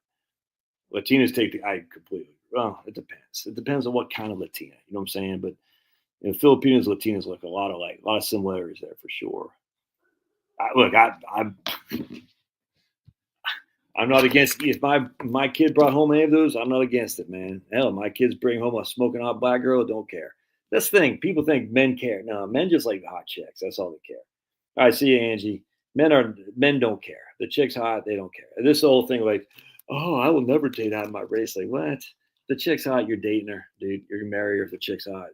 Latinos it depends. It depends on what kind of Latina, you know what I'm saying? But Filipinos, Latinos look a lot alike, a lot of similarities there for sure. I'm not against, if my kid brought home any of those, I'm not against it, man. Hell, my kids bring home a smoking hot black girl, don't care. That's the thing. People think men care. No, men just like the hot chicks. That's all they care. All right, see you, Angie. Men don't care. The chick's hot, they don't care. And this whole thing like, oh, I will never date out of my race. Like, what? The chick's hot, you're dating her, dude. You're gonna marry her if the chick's hot.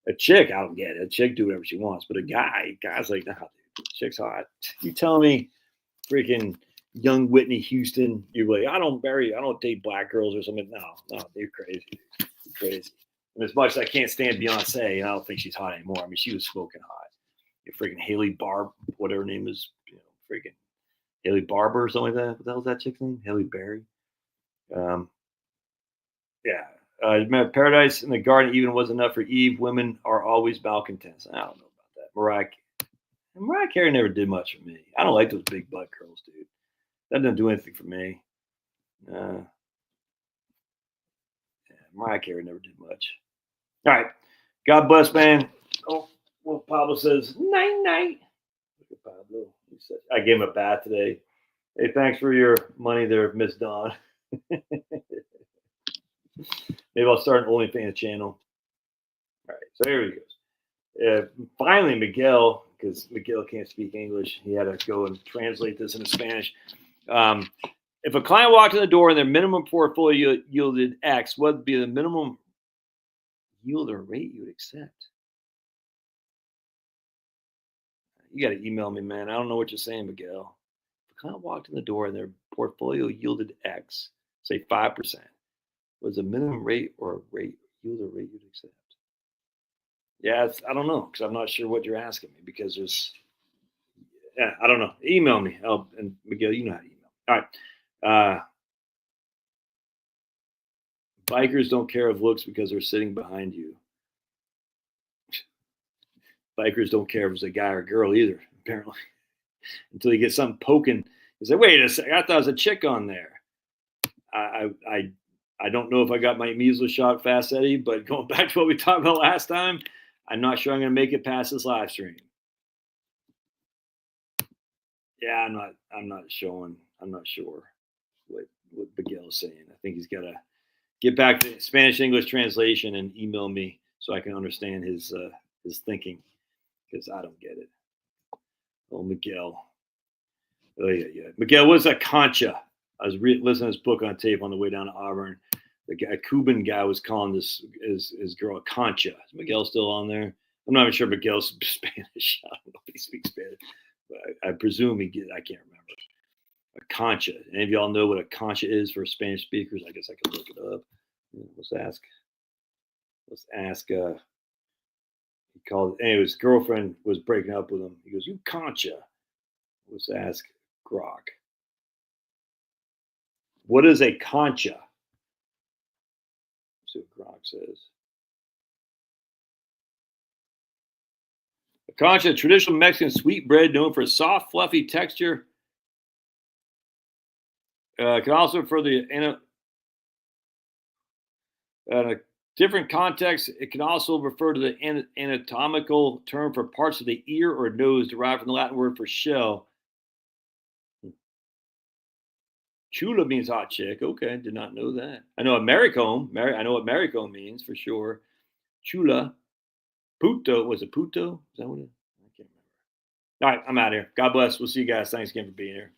A chick, I don't get it. A chick do whatever she wants. But a guy's like, nah, dude, chick's hot. You tell me freaking young Whitney Houston, you're like, I don't date black girls or something. No, you're crazy. You're crazy. And as much as I can't stand Beyonce, I don't think she's hot anymore. I mean, she was smoking hot. Freaking Haley whatever her name is, freaking Haley Barber or something like that. What the hell's that chick's name? Haley Berry. Paradise in the Garden even was enough for Eve. Women are always malcontents. I don't know about that. Mariah Carey never did much for me. I don't like those big butt girls, dude. That doesn't do anything for me. Mariah Carey never did much. All right. God bless, man. Oh, well, Pablo says, night. Look at Pablo. I gave him a bath today. Hey, thanks for your money there, Miss Dawn. Maybe I'll start an OnlyFans channel. All right, so here he goes. Finally, Miguel, because Miguel can't speak English, he had to go and translate this into Spanish. If a client walked in the door and their minimum portfolio yielded X, what would be the minimum yield or rate you would accept? You got to email me, man. I don't know what you're saying, Miguel. If a client walked in the door and their portfolio yielded X, say 5%, was the minimum rate or yield or rate you'd accept? Yeah, I don't know, because I'm not sure what you're asking me, because I don't know. Email me. And Miguel, you know how to email. All right. Bikers don't care of looks because they're sitting behind you. Bikers don't care if it's a guy or a girl either, apparently. Until you get something poking. You say, wait a second, I thought it was a chick on there. I don't know if I got my measles shot fast, Eddie, but going back to what we talked about last time, I'm not sure I'm going to make it past this live stream. Yeah, I'm not showing. I'm not sure what Miguel is saying. I think he's got to get back to Spanish English translation and email me so I can understand his thinking because I don't get it. Oh, Miguel. Oh yeah. Miguel, what's a concha? I was listening to this book on tape on the way down to Auburn. The guy, Cuban guy, was calling this his girl a concha. Is Miguel still on there? I'm not even sure Miguel's Spanish. I don't know if he speaks Spanish, but I presume he get. I can't remember. A concha. Any of y'all know what a concha is for Spanish speakers? I guess I can look it up. Let's ask. Let's ask. He called. Anyway, his girlfriend was breaking up with him. He goes, "You concha." Let's ask Grok. What is a concha? Let's see what Grok says. A concha, traditional Mexican sweet bread known for soft, fluffy texture. Can also refer to in a different context. It can also refer to the anatomical term for parts of the ear or nose derived from the Latin word for shell. Chula means hot chick. Okay, did not know that. I know a maricomb. I know what maricomb means for sure. Chula. Puto. Was it puto? Is that what it is? I can't remember. All right, I'm out of here. God bless. We'll see you guys. Thanks again for being here.